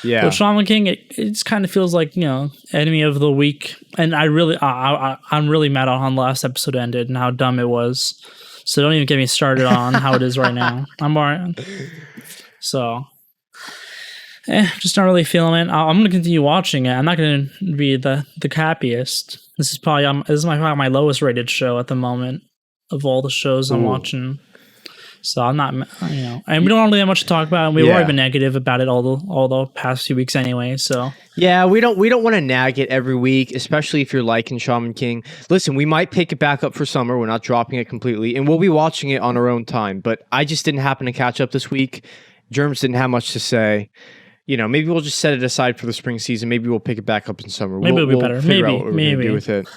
Yeah. With Shaman King, it kind of feels like enemy of the week, and I'm really mad on how the last episode ended and how dumb it was. So don't even get me started on how it is right now. I'm alright. So. Just not really feeling it. I'm gonna continue watching it. I'm not gonna be the happiest. This is probably my lowest rated show at the moment of all the shows I'm watching. So I'm not, and we don't really have much to talk about. And we've already been negative about it all the past few weeks anyway. So yeah, we don't want to nag it every week, especially if you're liking Shaman King. Listen, we might pick it back up for summer. We're not dropping it completely, and we'll be watching it on our own time. But I just didn't happen to catch up this week. Germs didn't have much to say. Maybe we'll just set it aside for the spring season. Maybe we'll pick it back up in summer. Maybe it'll be better. Figure out what we're going to do with it.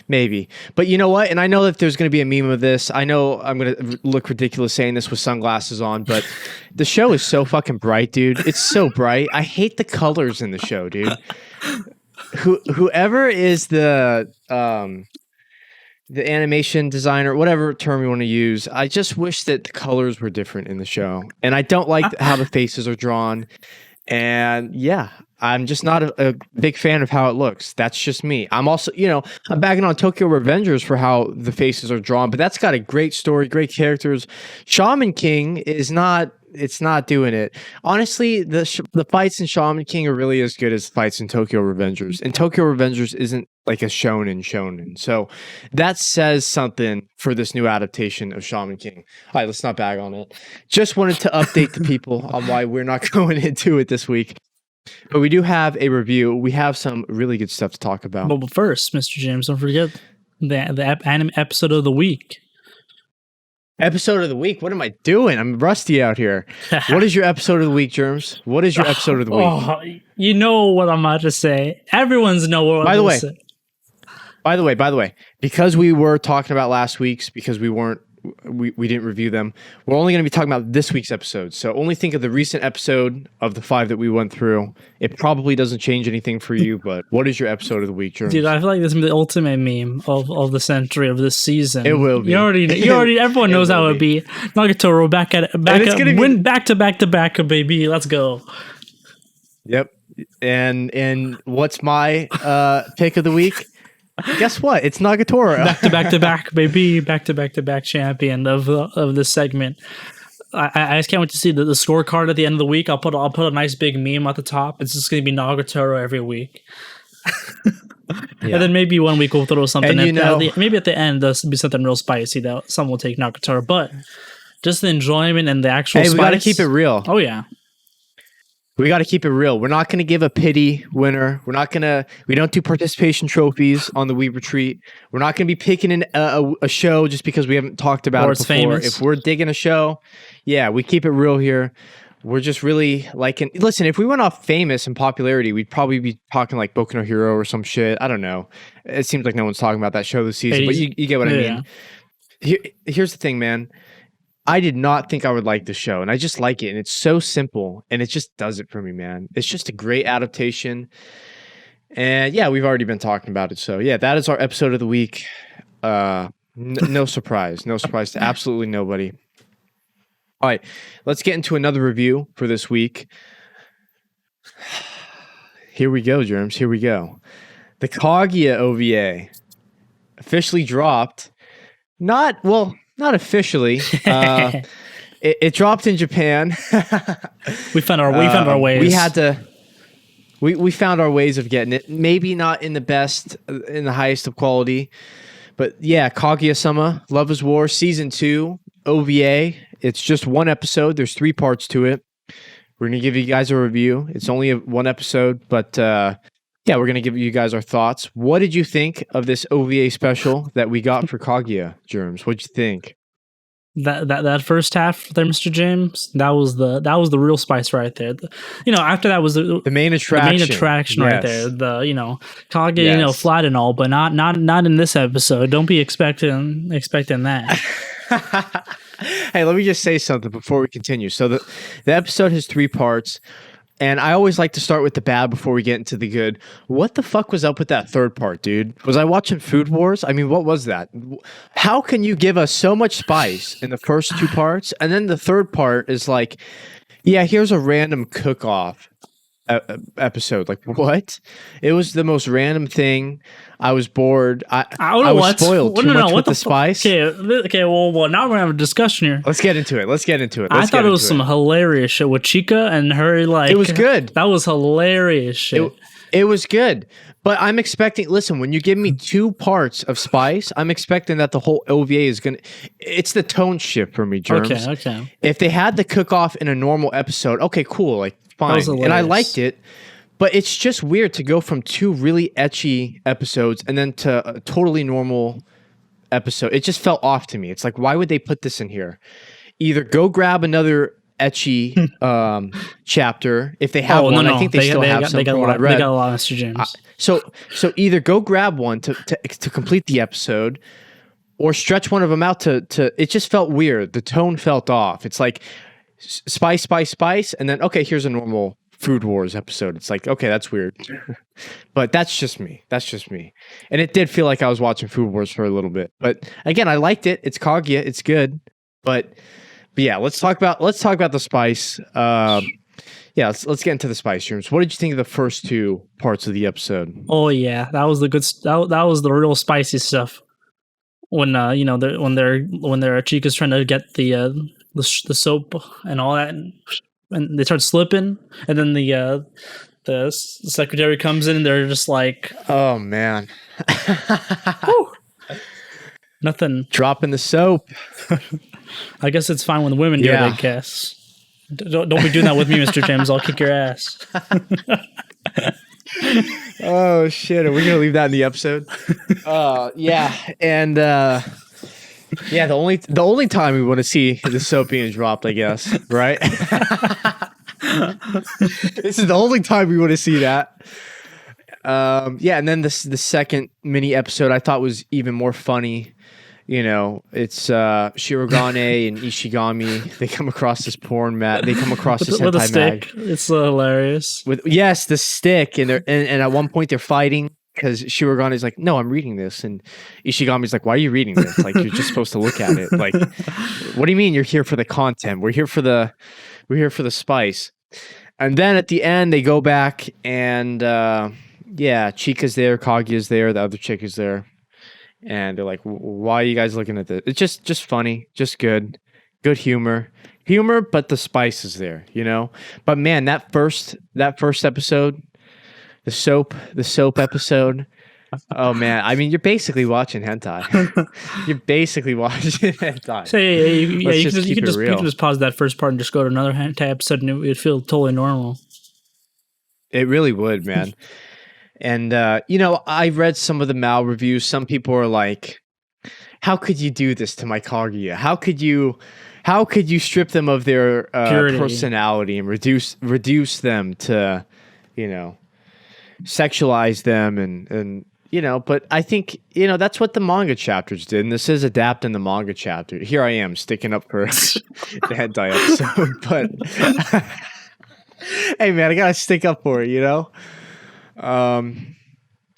Maybe. But you know what? And I know that there's going to be a meme of this. I know I'm going to look ridiculous saying this with sunglasses on, but the show is so fucking bright, dude. It's so bright. I hate the colors in the show, dude. Whoever is the animation designer, whatever term you want to use, I just wish that the colors were different in the show. And I don't like how the faces are drawn. And yeah, I'm just not a big fan of how it looks. That's just me. I'm also, I'm bagging on Tokyo Revengers for how the faces are drawn, but that's got a great story, great characters. Shaman King is not. It's not doing it. Honestly, the fights in Shaman King are really as good as fights in Tokyo Revengers. And Tokyo Revengers isn't like a shonen. So that says something for this new adaptation of Shaman King. All right, let's not bag on it. Just wanted to update the people on why we're not going into it this week. But we do have a review. We have some really good stuff to talk about. But first, Mr. James, don't forget the anime episode of the week. Episode of the week? What am I doing? I'm rusty out here. What is your episode of the week, Germs? What is your episode of the week? Oh, you know what I'm about to say. Everyone's know what I'm about to say. By the way, because we were talking about last week's, because we didn't review them, we're only going to be talking about this week's episode. So only think of the recent episode of the 5 that we went through. It probably doesn't change anything for you, but what is your episode of the week, Germs? Dude, I feel like this is the ultimate meme of the century of this season. It will be. You already everyone knows how it would be. Nagatoro win back to back, baby. Let's go. Yep. And what's my pick of the week? Guess what? It's Nagatoro. Back to back, baby. Back to back champion of this segment. I just can't wait to see the scorecard at the end of the week. I'll put a nice big meme at the top. It's just going to be Nagatoro every week. And then maybe one week we'll throw something. Maybe at the end there'll be something real spicy that someone will take Nagatoro. But just the enjoyment and the actual spice. We got to keep it real. Oh yeah. We got to keep it real. We're not going to give a pity winner. We don't do participation trophies on the Weeb retreat. We're not going to be picking a show just because we haven't talked about it before. Famous. If we're digging a show, yeah, we keep it real here. We're just really liking. Listen, if we went off famous and popularity, we'd probably be talking like Boku no Hero or some shit. I don't know. It seems like no one's talking about that show this season, but you get what I mean. Here's the thing, man. I did not think I would like the show, and I just like it, and it's so simple, and it just does it for me, man. It's just a great adaptation, and yeah, we've already been talking about it, so yeah, that is our episode of the week. No surprise to absolutely nobody. All right, let's get into another review for this week. Here we go, Germs, here we go. The Kaguya OVA officially dropped. Not officially. It dropped in Japan. we found our ways. We had to. We found our ways of getting it. Maybe not in the highest of quality, but yeah, Kaguya-sama, Love is War, Season 2, OVA. It's just one episode. There's 3 parts to it. We're going to give you guys a review. It's only one episode, but yeah, we're going to give you guys our thoughts. What did you think of this OVA special that we got for Kaguya, Germs? What'd you think? That first half there, Mr. James, that was the real spice right there. After that was the main attraction. The main attraction right there. Kaguya, flat and all, but not in this episode. Don't be expecting that. Hey, let me just say something before we continue. So the episode has 3 parts. And I always like to start with the bad before we get into the good. What the fuck was up with that 3rd part, dude? Was I watching Food Wars? I mean, what was that? How can you give us so much spice in the first 2 parts, and then the 3rd part is like, yeah, here's a random cook-off episode? Like, what? It was the most random thing. I was bored. I was spoiled too much with the spice. Okay. Well, now we're gonna have a discussion here. Let's get into it. I thought it was some hilarious shit with Chica and her. Like, it was good. That was hilarious shit. It was good. But I'm expecting. Listen, when you give me 2 parts of spice, I'm expecting that the whole OVA is gonna. It's the tone shift for me, Germs. Okay. If they had the cook off in a normal episode, okay, cool, like fine, and I liked it. But it's just weird to go from 2 really ecchi episodes and then to a totally normal episode. It just felt off to me. It's like, why would they put this in here? Either go grab another ecchi chapter if they have one. I think they still have some. They got a lot, Mr. James. So either go grab one to complete the episode, or stretch one of them out to. It just felt weird. The tone felt off. It's like spice, and then okay, here's a normal Food Wars episode. It's like, okay, that's weird. But that's just me. And it did feel like I was watching Food Wars for a little bit. But again, I liked it. It's Kaguya. It's good. But yeah, let's talk about the spice. Yeah, let's get into the spice rooms. What did you think of the first 2 parts of the episode? Oh yeah, that was the good. That was the real spicy stuff. When when their Chica's trying to get the soap and all that. And they start slipping, and then the secretary comes in, and they're just like, "Oh man, nothing." Dropping the soap. I guess it's fine when women do it. I guess. Don't be doing that with me, Mr. James. I'll kick your ass. Oh shit! Are we gonna leave that in the episode? Yeah, and. Yeah, the only time we want to see the soap being dropped, I guess, right? This is the only time we want to see that. Yeah, and then the second mini episode I thought was even more funny. It's Shirogane and Ishigami. They come across this porn mat. They come across this with a hentai stick. mag. It's hilarious. Yes, the stick, and at one point they're fighting. Because Shirogane is like, no, I'm reading this, and Ishigami's like, why are you reading this? Like, you're just supposed to look at it. Like, what do you mean you're here for the content? We're here for the spice. And then at the end, they go back, and yeah, Chika's there, Kaguya's there, the other chick is there, and they're like, why are you guys looking at this? It's just funny, just good humor, but the spice is there, But man, that first episode. The soap episode. Oh man, I mean, you're basically watching hentai. You're basically watching hentai. So you can just pause that first part and just go to another hentai episode, and it would feel totally normal. It really would, man. And I read some of the Mal reviews. Some people are like, "How could you do this to my Kaguya? How could you strip them of their personality and reduce them to, sexualize them and but I think that's what the manga chapters did, and this is adapting the manga chapter. Here I am sticking up for the hentai episode, but hey man, I gotta stick up for it,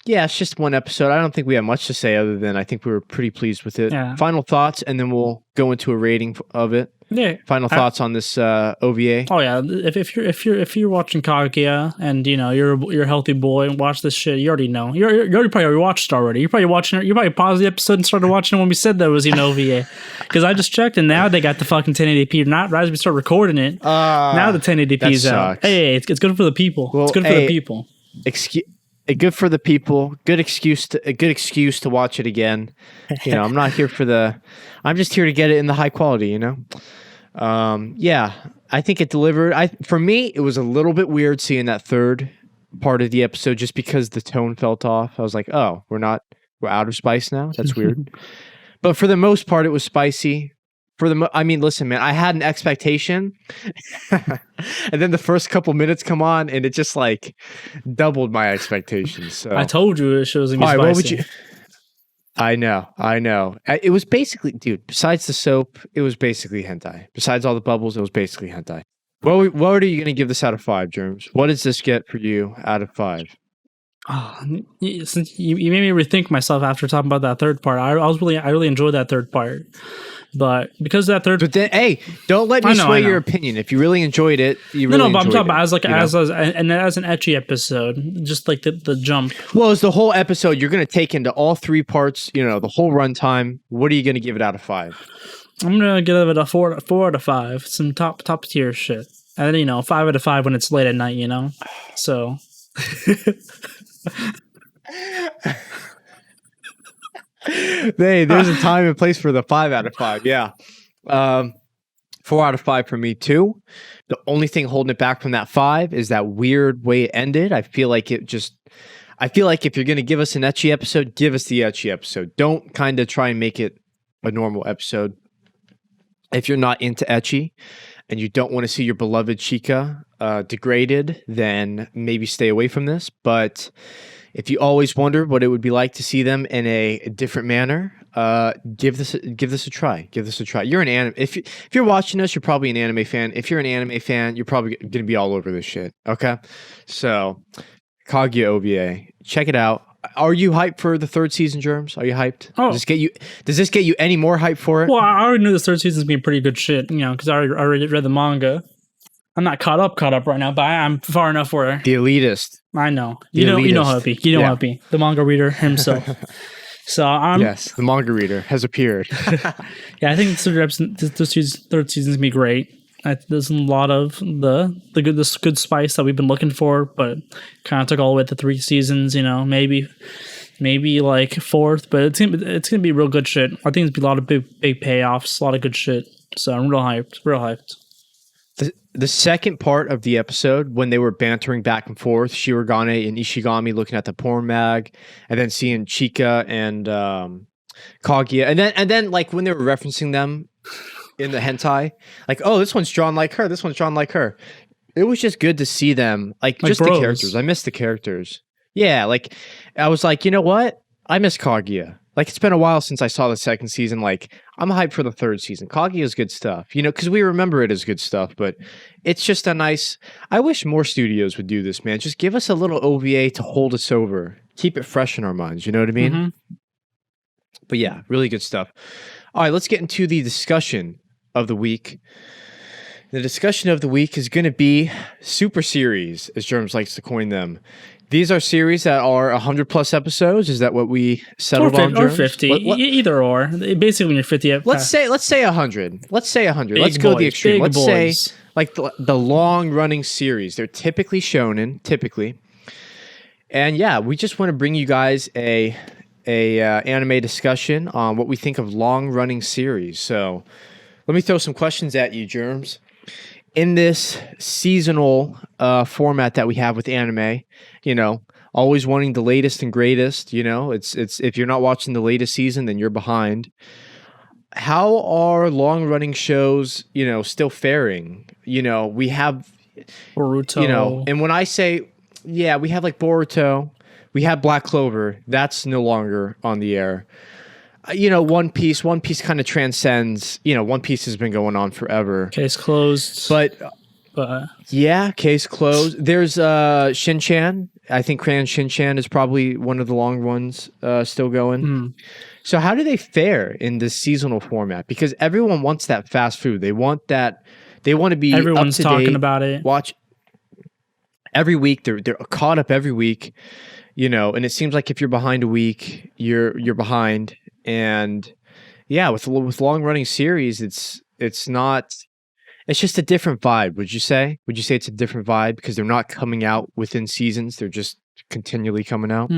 yeah, it's just one episode. I don't think we have much to say other than I think we were pretty pleased with it. Final thoughts, and then we'll go into a rating of it. Yeah. Final thoughts on this OVA? Oh yeah, if you're watching Kaguya and you're a healthy boy and watch this shit, you already know. You already probably watched it already. You're probably watching it. You probably paused the episode and started watching it when we said that was OVA. Because I just checked and now they got the fucking 1080p. Not right as we start recording it. Now the 1080p's out. Hey, it's good for the people. Well, it's good for the people. Good for the people. A good excuse to watch it again. I'm not here for I'm just here to get it in the high quality. I think it delivered. For me, it was a little bit weird seeing that third part of the episode just because the tone felt off. I was like, oh, we're out of spice now. That's weird. But for the most part, it was spicy. Listen, man, I had an expectation, and then the first couple minutes come on, and it just like doubled my expectations. So I told you it shows gonna be spicy. What would you? I know. It was basically, dude. Besides the soap, it was basically hentai. Besides all the bubbles, it was basically hentai. What are you gonna give this out of 5, Germs? What does this get for you out of 5? Since you made me rethink myself after talking about that third part. I really enjoyed that third part. But because that third, but then, hey, don't let me sway your opinion. If you really enjoyed it, but I'm talking about as an ecchi episode, just like the jump. Well, as the whole episode, you're going to take into all 3 parts. The whole runtime. What are you going to give it out of 5? I'm gonna give it a 4 out of 5. Some top tier shit, and then 5 out of 5 when it's late at night. So. There's a time and place for the 5 out of 5. Yeah. 4 out of 5 for me too. The only thing holding it back from that 5 is that weird way it ended. I feel like if you're going to give us an ecchi episode, give us the ecchi episode. Don't kind of try and make it a normal episode. If you're not into ecchi and you don't want to see your beloved Chica degraded, then maybe stay away from this. But if you always wonder what it would be like to see them in a different manner, give this a try. Give this a try. You're an anime. If you're watching us, you're probably an anime fan. If you're an anime fan, you're probably going to be all over this shit. Okay, so Kaguya OVA, check it out. Are you hyped for the 3rd season, Germs? Are you hyped? Oh. Does this get you any more hype for it? Well, I already knew the 3rd season's being pretty good shit. Because I already read the manga. I'm not caught up right now, but I'm far enough where the elitist. I know. You know Happy. Happy. The manga reader himself. So yes, the manga reader has appeared. Yeah, I think this 3rd season's gonna be great. There's a lot of the good spice that we've been looking for, but kind of took all the way to 3 seasons. Maybe like 4th, but it's gonna be real good shit. I think it's gonna be a lot of big payoffs, a lot of good shit. So I'm real hyped. The second part of the episode, when they were bantering back and forth, Shirogane and Ishigami looking at the porn mag, and then seeing Chika and Kaguya, and then like when they were referencing them in the hentai, like, oh, this one's drawn like her, this one's drawn like her. It was just good to see them, like just bros. The characters. I miss the characters. Yeah, like I was like, you know what? I miss Kaguya. Like, it's been a while since I saw the 2nd season. Like, I'm hyped for the 3rd season. Kaguya is good stuff, because we remember it as good stuff, but it's just a nice... I wish more studios would do this, man. Just give us a little OVA to hold us over. Keep it fresh in our minds, you know what I mean? Mm-hmm. But yeah, really good stuff. All right, let's get into the discussion of the week. The discussion of the week is going to be super series, as Germs likes to coin them. These are series that are 100+ episodes. Is that what we settled on? Or 50, either or. Basically, when you're 50, let's say 100. Let's say 100. Let's go the extreme. Let's say like the long-running series. They're typically shonen, and yeah, we just want to bring you guys a anime discussion on what we think of long-running series. So let me throw some questions at you, Germs. In this seasonal format that we have with anime, always wanting the latest and greatest, it's if you're not watching the latest season, then you're behind. How are long-running shows, still faring? We have Boruto, and when I say, yeah, we have like Boruto, we have Black Clover, that's no longer on the air. One Piece kind of transcends, One Piece has been going on forever. Case closed. But yeah, case closed. There's Shin-Chan I think Crayon Shin-chan is probably one of the long ones still going. So how do they fare in this seasonal format? Because everyone wants that fast food. They want that. They want to be Everyone's up to talking date, about it. Watch every week. They're caught up every week, and it seems like if you're behind a week, you're behind. And yeah, with long running series, it's not. It's just a different vibe. Would you say? Would you say it's a different vibe because they're not coming out within seasons? They're just continually coming out.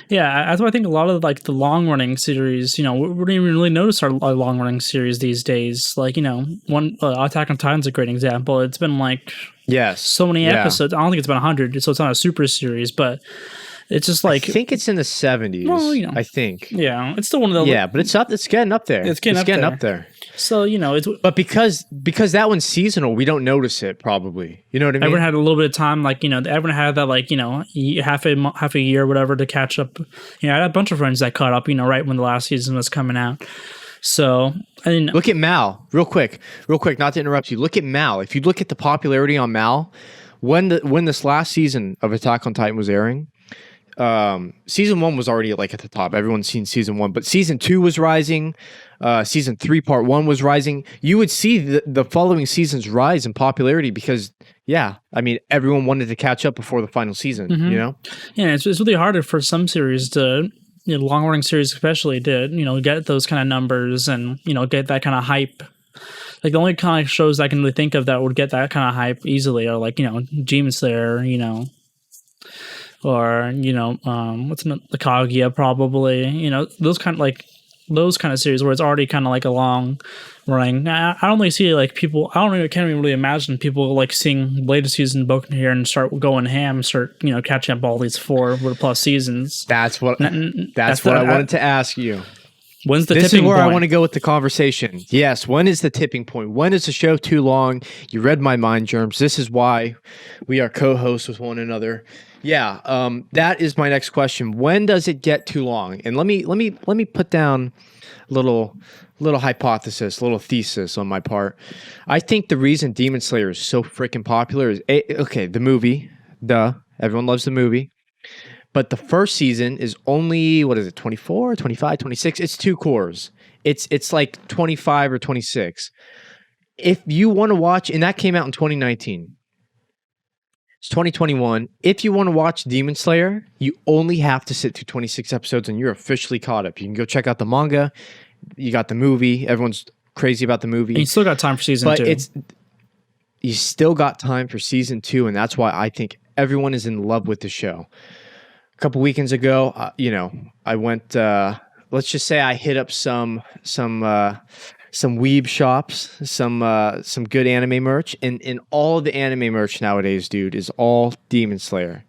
Yeah, that's why I think a lot of like the long running series, we don't even really notice our long running series these days. Like, one Attack on Titan's a great example. It's been like so many episodes. I don't think it's been 100, so it's not a super series, but it's just like I think it's in the 70s. Well, I think. Yeah, it's still one of the but it's up. It's getting up there. It's getting up there. So it's but because that one's seasonal, we don't notice it. Probably, you know what I mean. Everyone had a little bit of time, like everyone had that, like half a year, or whatever, to catch up. I had a bunch of friends that caught up, right when the last season was coming out. So look at Mal, real quick, not to interrupt you. Look at Mal. If you look at the popularity on Mal, when this last season of Attack on Titan was airing. Season 1 was already like at the top. Everyone's seen season 1, but season 2 was rising. Season 3 part 1 was rising. You would see the following seasons rise in popularity because everyone wanted to catch up before the final season. Yeah, it's really harder for some series to long running series especially to get those kind of numbers and get that kind of hype. Like the only kind of shows I can really think of that would get that kind of hype easily are like Demon Slayer, or what's the Kaguya, probably, those kind of series where it's already kind of like a long running. I don't really see like people. Can't even really imagine people like seeing latest season Boku no Hero and start going ham, start catching up all these 4+ seasons. That's what I wanted to ask you. When's the this tipping is where point? I want to go with the conversation. Yes, when is the tipping point? When is the show too long? You read my mind, Germs. This is why we are co-hosts with one another. Yeah, that is my next question. When does it get too long? And let me put down a little hypothesis, a little thesis on my part. I think the reason Demon Slayer is so freaking popular is the movie. Duh, everyone loves the movie. But the first season is only, 24, 25, 26? It's 2 cores. It's like 25 or 26. If you want to watch, and that came out in 2019. It's 2021. If you want to watch Demon Slayer, you only have to sit through 26 episodes and you're officially caught up. You can go check out the manga. You got the movie. Everyone's crazy about the movie. And you still got time for season 2. You still got time for season 2, and that's why I think everyone is in love with the show. A couple weekends ago, I went. Let's just say I hit up some Weeb shops, some good anime merch, and all the anime merch nowadays, dude, is all Demon Slayer.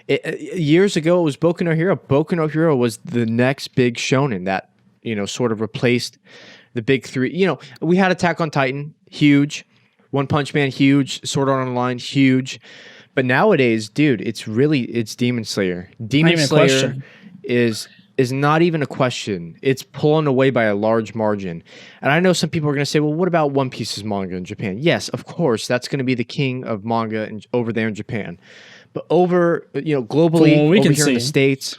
Years ago, it was Boku no Hero. Boku no Hero was the next big shonen that sort of replaced the big 3. We had Attack on Titan, huge. One Punch Man, huge. Sword Art Online, huge. But nowadays, dude, it's Demon Slayer. Demon Slayer is not even a question. It's pulling away by a large margin. And I know some people are going to say, well, what about One Piece's manga in Japan? Yes, of course, that's going to be the king of manga over there in Japan. But over, globally, over here in the States,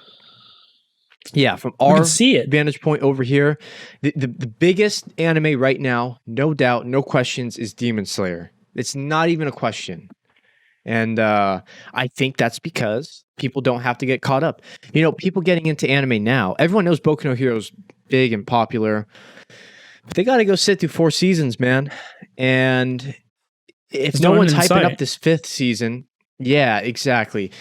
from our vantage point over here, the biggest anime right now, no doubt, no questions, is Demon Slayer. It's not even a question. And I think that's because people don't have to get caught up. People getting into anime now, everyone knows Boku no Hero is big and popular, but they got to go sit through 4 seasons, man. And if no one's hyping up this 5th season, yeah, exactly.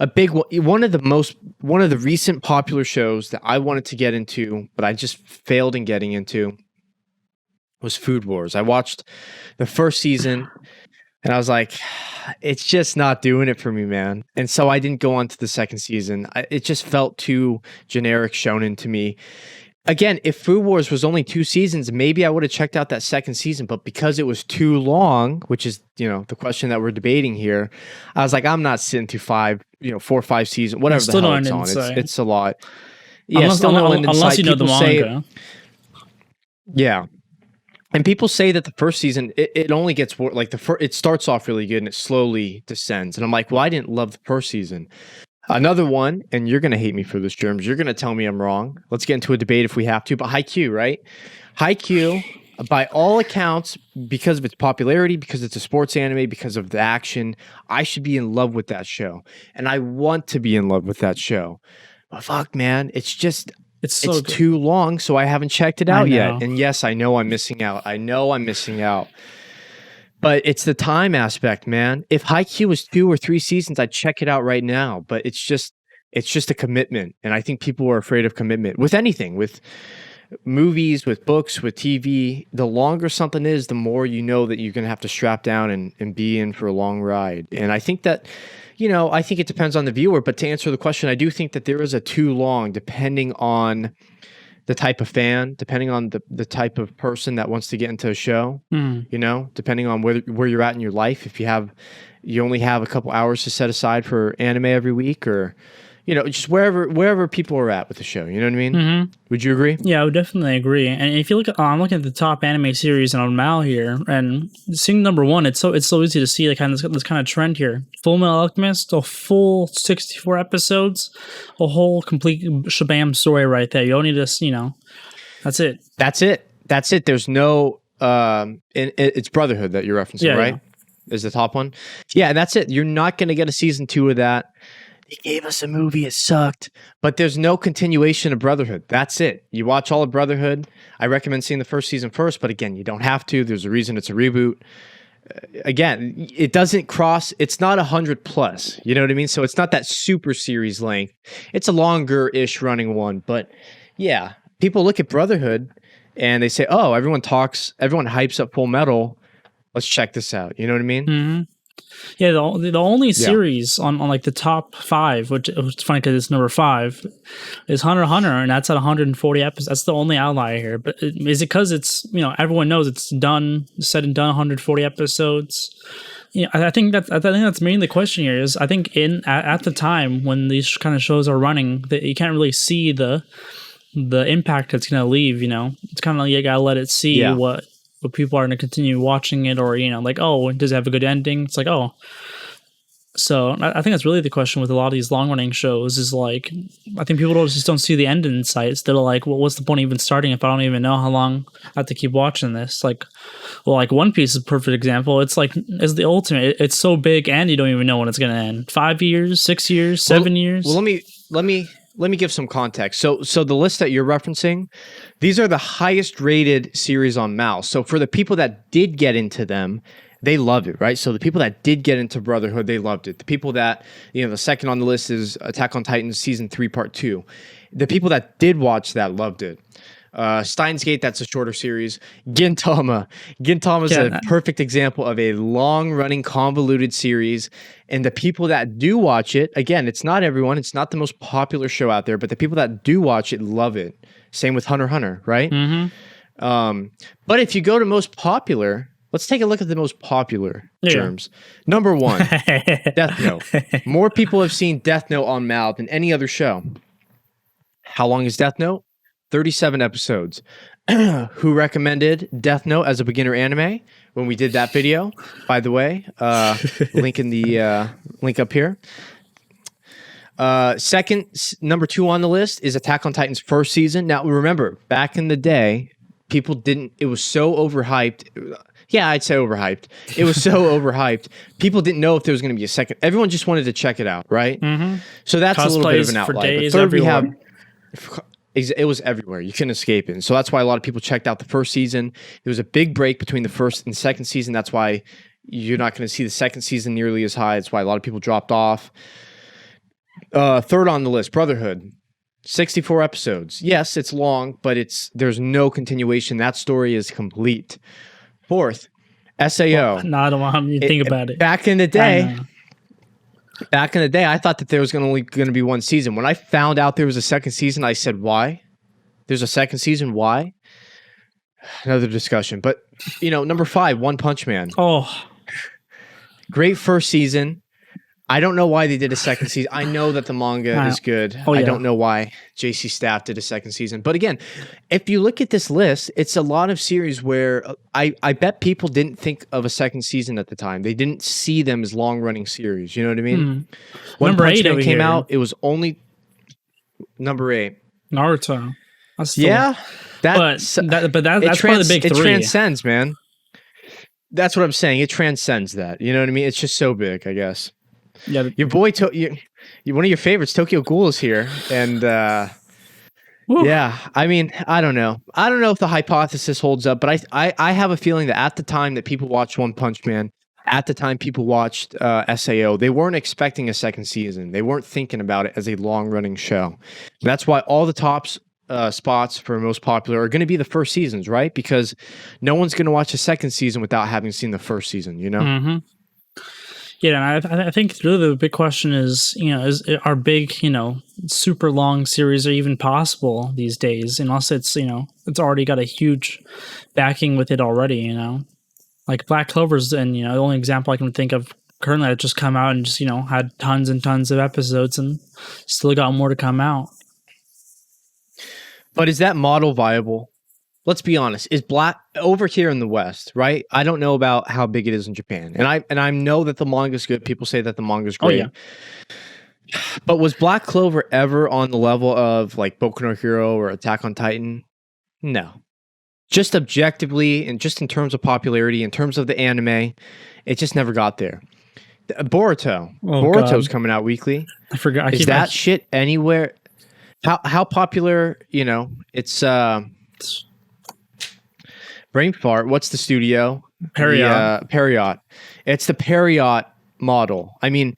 A big one of the recent popular shows that I wanted to get into, but I just failed in getting into, was Food Wars. I watched the first season. And I was like, it's just not doing it for me, man. And so I didn't go on to the second season. It just felt too generic shonen to me. Again, if Food Wars was only 2 seasons, maybe I would have checked out that second season. But because it was too long, which is, the question that we're debating here, I was like, I'm not sitting through 4 or 5 seasons, whatever the hell it's on. It's a lot. Yeah, unless you know the manga. Yeah. And people say that the first season, it only gets like it starts off really good and it slowly descends. And I'm like, well, I didn't love the first season. Another one, and you're going to hate me for this, Germs. You're going to tell me I'm wrong. Let's get into a debate if we have to. But Haikyuu, right? Haikyuu, by all accounts, because of its popularity, because it's a sports anime, because of the action, I should be in love with that show. And I want to be in love with that show. But fuck, man, it's too long, so I haven't checked it out yet. And yes, I know I'm missing out. But it's the time aspect, man. If Haikyuu was 2 or 3 seasons, I'd check it out right now. But it's just a commitment. And I think people are afraid of commitment with anything, with movies, with books, with TV. The longer something is, the more you know that you're going to have to strap down and be in for a long ride. And I think that, I think it depends on the viewer. But to answer the question, I do think that there is a too long, depending on the type of fan, depending on the type of person that wants to get into a show, depending on where you're at in your life. If you only have a couple hours to set aside for anime every week, or just wherever people are at with the show. You know what I mean? Mm-hmm. Would you agree? Yeah, I would definitely agree. And if you look at, I'm looking at the top anime series on Mal here, and seeing number 1, it's so easy to see this kind of trend here. Full Metal Alchemist, a full 64 episodes, a whole complete shabam story right there. You don't need to, that's it. That's it. There's no, it's Brotherhood that you're referencing, right? Yeah. Is the top one? Yeah, and that's it. You're not going to get a season 2 of that. They gave us a movie, it sucked. But there's no continuation of Brotherhood. That's it. You watch all of Brotherhood. I recommend seeing the first season first, but again, you don't have to. There's a reason it's a reboot. Again, it doesn't cross, it's not 100 plus. You know what I mean? So it's not that super series length. It's a longer-ish running one. But yeah, people look at Brotherhood and they say, oh, everyone hypes up Full Metal. Let's check this out. You know what I mean? Mm-hmm. Yeah, the only series on like the top 5, which is funny because it's number 5, is Hunter x Hunter, and that's at 140 episodes. That's the only outlier here. But is it because it's everyone knows it's said and done 140 episodes? I think that's mainly the question here. Is I think at the time when these kind of shows are running, that you can't really see the impact it's going to leave. It's kind of like you gotta let it see what people are going to continue watching it, or does it have a good ending? It's like, oh. So I think that's really the question with a lot of these long running shows is I think people just don't see the end in sight. They're like, well, what's the point of even starting if I don't even know how long I have to keep watching this? One Piece is a perfect example. It's the ultimate. It's so big and you don't even know when it's going to end. 5 years, 6 years, 7 years. Well, let me give some context. So the list that you're referencing, these are the highest rated series on Mal. So for the people that did get into them, they loved it, right? So the people that did get into Brotherhood, they loved it. The people that, the second on the list is Attack on Titan Season 3 Part 2. The people that did watch that loved it. Steins Gate, that's a shorter series. Gintama is a perfect example of a long-running, convoluted series. And the people that do watch it, again, it's not everyone. It's not the most popular show out there, but the people that do watch it love it. Same with Hunter x Hunter, right? Mm-hmm. But if you go to most popular, let's take a look at the most popular terms. Number 1, Death Note. More people have seen Death Note on Mal than any other show. How long is Death Note? 37 episodes. Who recommended Death Note as a beginner anime when we did that video? By the way, link in the link up here. Number 2 on the list is Attack on Titan's first season. Now, remember, back in the day, it was so overhyped. Yeah, I'd say overhyped. It was so overhyped. People didn't know if there was going to be a second. Everyone just wanted to check it out, right? Mm-hmm. So that's a little bit of an outlier. But third, we have... It was everywhere. You couldn't escape it. And so that's why a lot of people checked out the first season. There was a big break between the first and second season. That's why you're not going to see the second season nearly as high. That's why a lot of people dropped off. Third on the list, Brotherhood. 64 episodes. Yes, it's long, but there's no continuation. That story is complete. Fourth, SAO. Well, no, I don't want to think about it. Back in the day, I thought that there was only going to be one season. When I found out there was a second season, I said, why? There's a second season, why? Another discussion. But, number 5, One Punch Man. Oh. Great first season. I don't know why they did a second season. I know that the manga is good. I don't know why JC Staff did a second season. But again, if you look at this list, it's a lot of series where I bet people didn't think of a second season at the time. They didn't see them as long-running series. You know what I mean? When Punch Man came out, it was only number 8. Naruto. Yeah. That's probably the big 3. It transcends, man. That's what I'm saying. It transcends that. You know what I mean? It's just so big, I guess. Yeah, your boy, one of your favorites, Tokyo Ghoul, is here, and yeah, I mean, I don't know if the hypothesis holds up, but I have a feeling that at the time that people watched One Punch Man, at the time people watched SAO, they weren't expecting a second season. They weren't thinking about it as a long-running show. That's why all the tops spots for most popular are going to be the first seasons, right? Because no one's going to watch a second season without having seen the first season, you know? Mm-hmm. Yeah, and I think really the big question is, are big, super long series are even possible these days? Unless it's, it's already got a huge backing with it already, Like Black Clover's, and the only example I can think of currently that just come out and just, had tons and tons of episodes and still got more to come out. But is that model viable? Let's be honest. Is Black over here in the West, right? I don't know about how big it is in Japan. And I know that the manga's good. People say that the manga's great. Oh, yeah. But was Black Clover ever on the level of like Boku no Hero or Attack on Titan? No. Just objectively and just in terms of popularity, in terms of the anime, it just never got there. Boruto. Boruto's coming out weekly. I forgot. Is that shit anywhere? How popular, it's brain fart. What's the studio? Period. It's the Period model. I mean,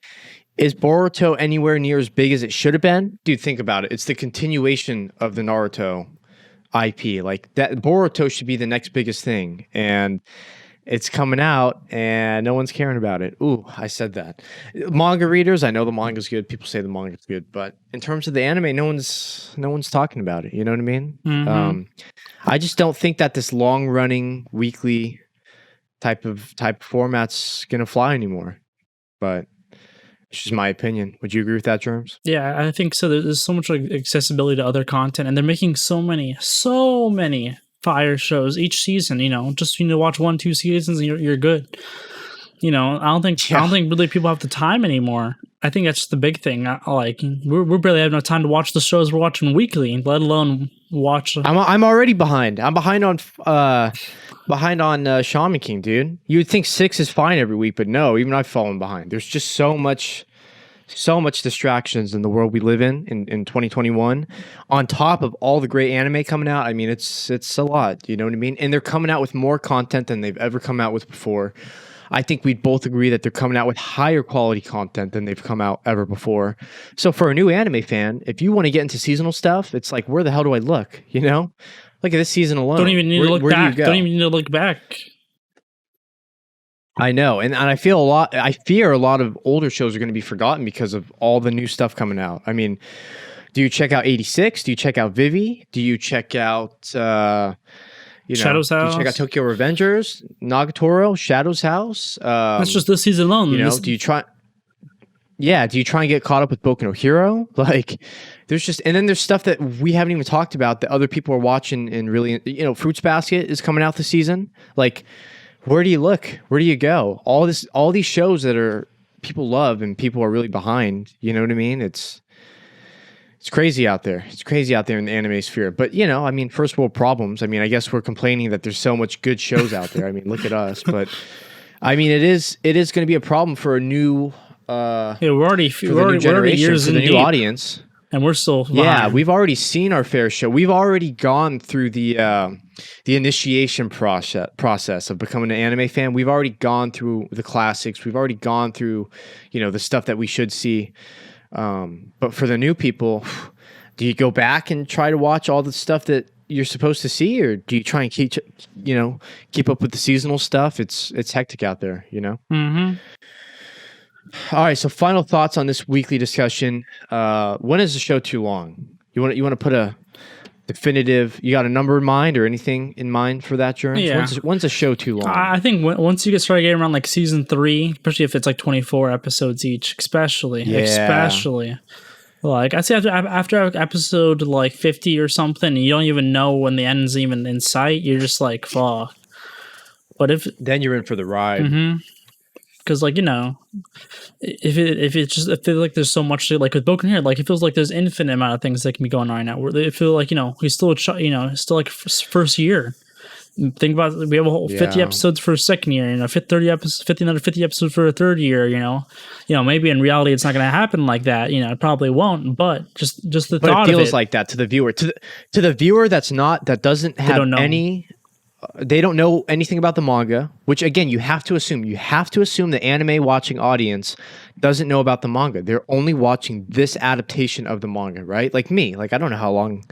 is Boruto anywhere near as big as it should have been? Dude, think about it. It's the continuation of the Naruto IP. Like that, Boruto should be the next biggest thing, and it's coming out, and no one's caring about it. Ooh, I said that. Manga readers, I know the manga's good. People say the manga's good, but in terms of the anime, no one's talking about it. You know what I mean? Mm-hmm. I just don't think that this long-running weekly type of format's gonna fly anymore. But it's just my opinion. Would you agree with that, Germs? Yeah, I think so. There's so much accessibility to other content, and they're making so many fire shows each season. Just you need to watch 1-2 seasons and you're good. I don't think really people have the time anymore. I think that's the big thing. Like we're barely having enough time to watch the shows we're watching weekly, let alone watch. I'm already behind. I'm behind on Shaman King, dude. You would think 6 is fine every week, but no, even I've fallen behind. There's just so much distractions in the world we live in 2021. On top of all the great anime coming out, I mean, it's a lot. You know what I mean? And they're coming out with more content than they've ever come out with before. I think we'd both agree that they're coming out with higher quality content than they've come out ever before. So for a new anime fan, if you want to get into seasonal stuff, it's like, where the hell do I look? Look at this season alone. Don't even need to look back. Don't even need to look back. I know, and I fear a lot of older shows are going to be forgotten because of all the new stuff coming out. I mean, do you check out 86? Do you check out Vivi? Do you check out Shadow's House? Do you check out Tokyo Revengers, Nagatoro, Shadow's House? That's just this season alone. Do you try? Yeah, do you try and get caught up with Boku no Hero? Like, and then there's stuff that we haven't even talked about that other people are watching and really, Fruits Basket is coming out this season. Like, where do you look? Where do you go? All these shows that people love and people are really behind. You know what I mean? It's crazy out there. It's crazy out there in the anime sphere. But I mean, first world problems. I mean, I guess we're complaining that there's so much good shows out there. I mean, look at us. But I mean, it is going to be a problem for a new. We're already years in the new audience, and we're still behind. Yeah, we've already seen our fair share. We've already gone through the initiation process of becoming an anime fan. We've already gone through the classics. We've already gone through the stuff that we should see. But for the new people, do you go back and try to watch all the stuff that you're supposed to see, or do you try and keep up with the seasonal stuff? It's hectic out there, Mm-hmm. All right, so final thoughts on this weekly discussion. When is the show too long? You want to put the definitive? You got a number in mind or anything in mind for that, Germs? Yeah. When's a show too long? I think once you get started getting around like season 3, especially if it's like 24 episodes each, especially. Like I say after episode like 50 or something, you don't even know when the end's even in sight. You're just like, fuck. But if then you're in for the ride. Because like, you know, if it feels like there's so much to, like with Broken Hair, like it feels like there's infinite amount of things that can be going on right now. Where it feel like, you know, he's still still like first year. Think about it, we have a whole 50 episodes for a second year, you know, 50 episodes for a third year, you know, maybe in reality it's not going to happen like that, you know, it probably won't, but just the thought of it. But it feels like that to the viewer, to the viewer that doesn't have any. They don't know anything about the manga, which again, you have to assume the anime watching audience doesn't know about the manga. They're only watching this adaptation of the manga, right? Like me, like I don't know how long.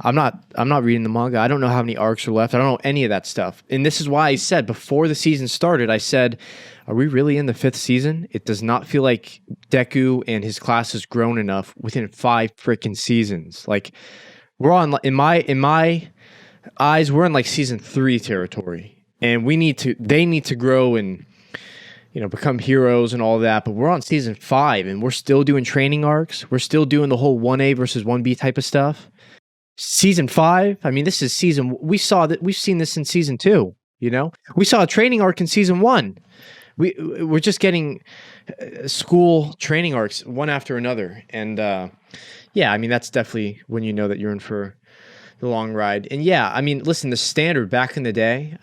I'm not reading the manga. I don't know how many arcs are left. I don't know any of that stuff. And this is why I said before the season started, I said, are we really in the 5th season? It does not feel like Deku and his class has grown enough within 5 freaking seasons. Like we're on, in my eyes, we're in like season 3 territory, and they need to grow and, you know, become heroes and all that. But we're on season 5 and we're still doing training arcs. We're still doing the whole 1A versus 1B type of stuff. Season 5, I mean, this is we've seen this in season 2, you know? We saw a training arc in season 1. We're just getting school training arcs one after another. And yeah, I mean, that's definitely when you know that you're in for the long ride. And yeah, I mean, listen, the standard back in the day,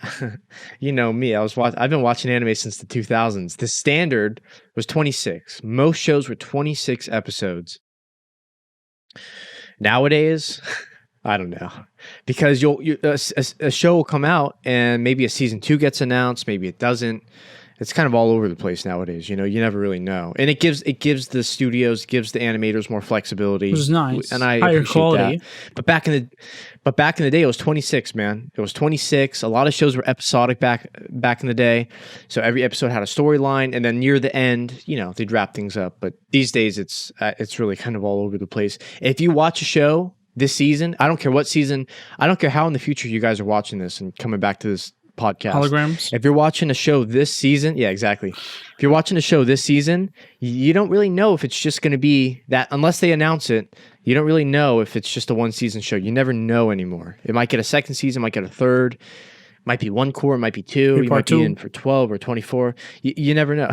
you know me, I've been watching anime since the 2000s. The standard was 26. Most shows were 26 episodes. Nowadays, I don't know, because a show will come out and maybe a season 2 gets announced, maybe it doesn't. It's kind of all over the place nowadays. You know, you never really know, and it gives the studios, gives the animators more flexibility, which is nice, and I higher appreciate quality. that. But back in the day, it was 26, man. It was 26. A lot of shows were episodic back in the day, so every episode had a storyline, and then near the end, you know, they'd wrap things up. But these days, it's really kind of all over the place. If you watch a show this season, I don't care what season, I don't care how in the future you guys are watching this and coming back to this podcast. Holograms. If you're watching a show this season, yeah, exactly. If you're watching a show this season, you don't really know if it's just going to be that, unless they announce it. You don't really know if it's just a 1-season show. You never know anymore. It might get a 2nd season, might get a 3rd, might be 1 core, might be 2. You might be in for 12 or 24. You never know.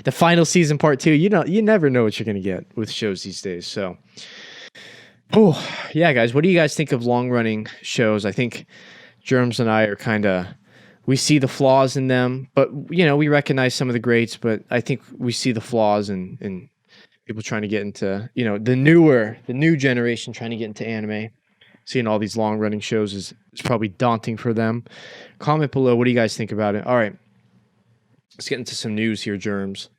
The final season, part 2. You never know what you're going to get with shows these days. So. Oh, yeah, guys. What do you guys think of long-running shows? I think Germs and I are we see the flaws in them, but, you know, we recognize some of the greats, but I think we see the flaws in people trying to get into, you know, the new generation trying to get into anime. Seeing all these long-running shows is probably daunting for them. Comment below. What do you guys think about it? All right. Let's get into some news here, Germs.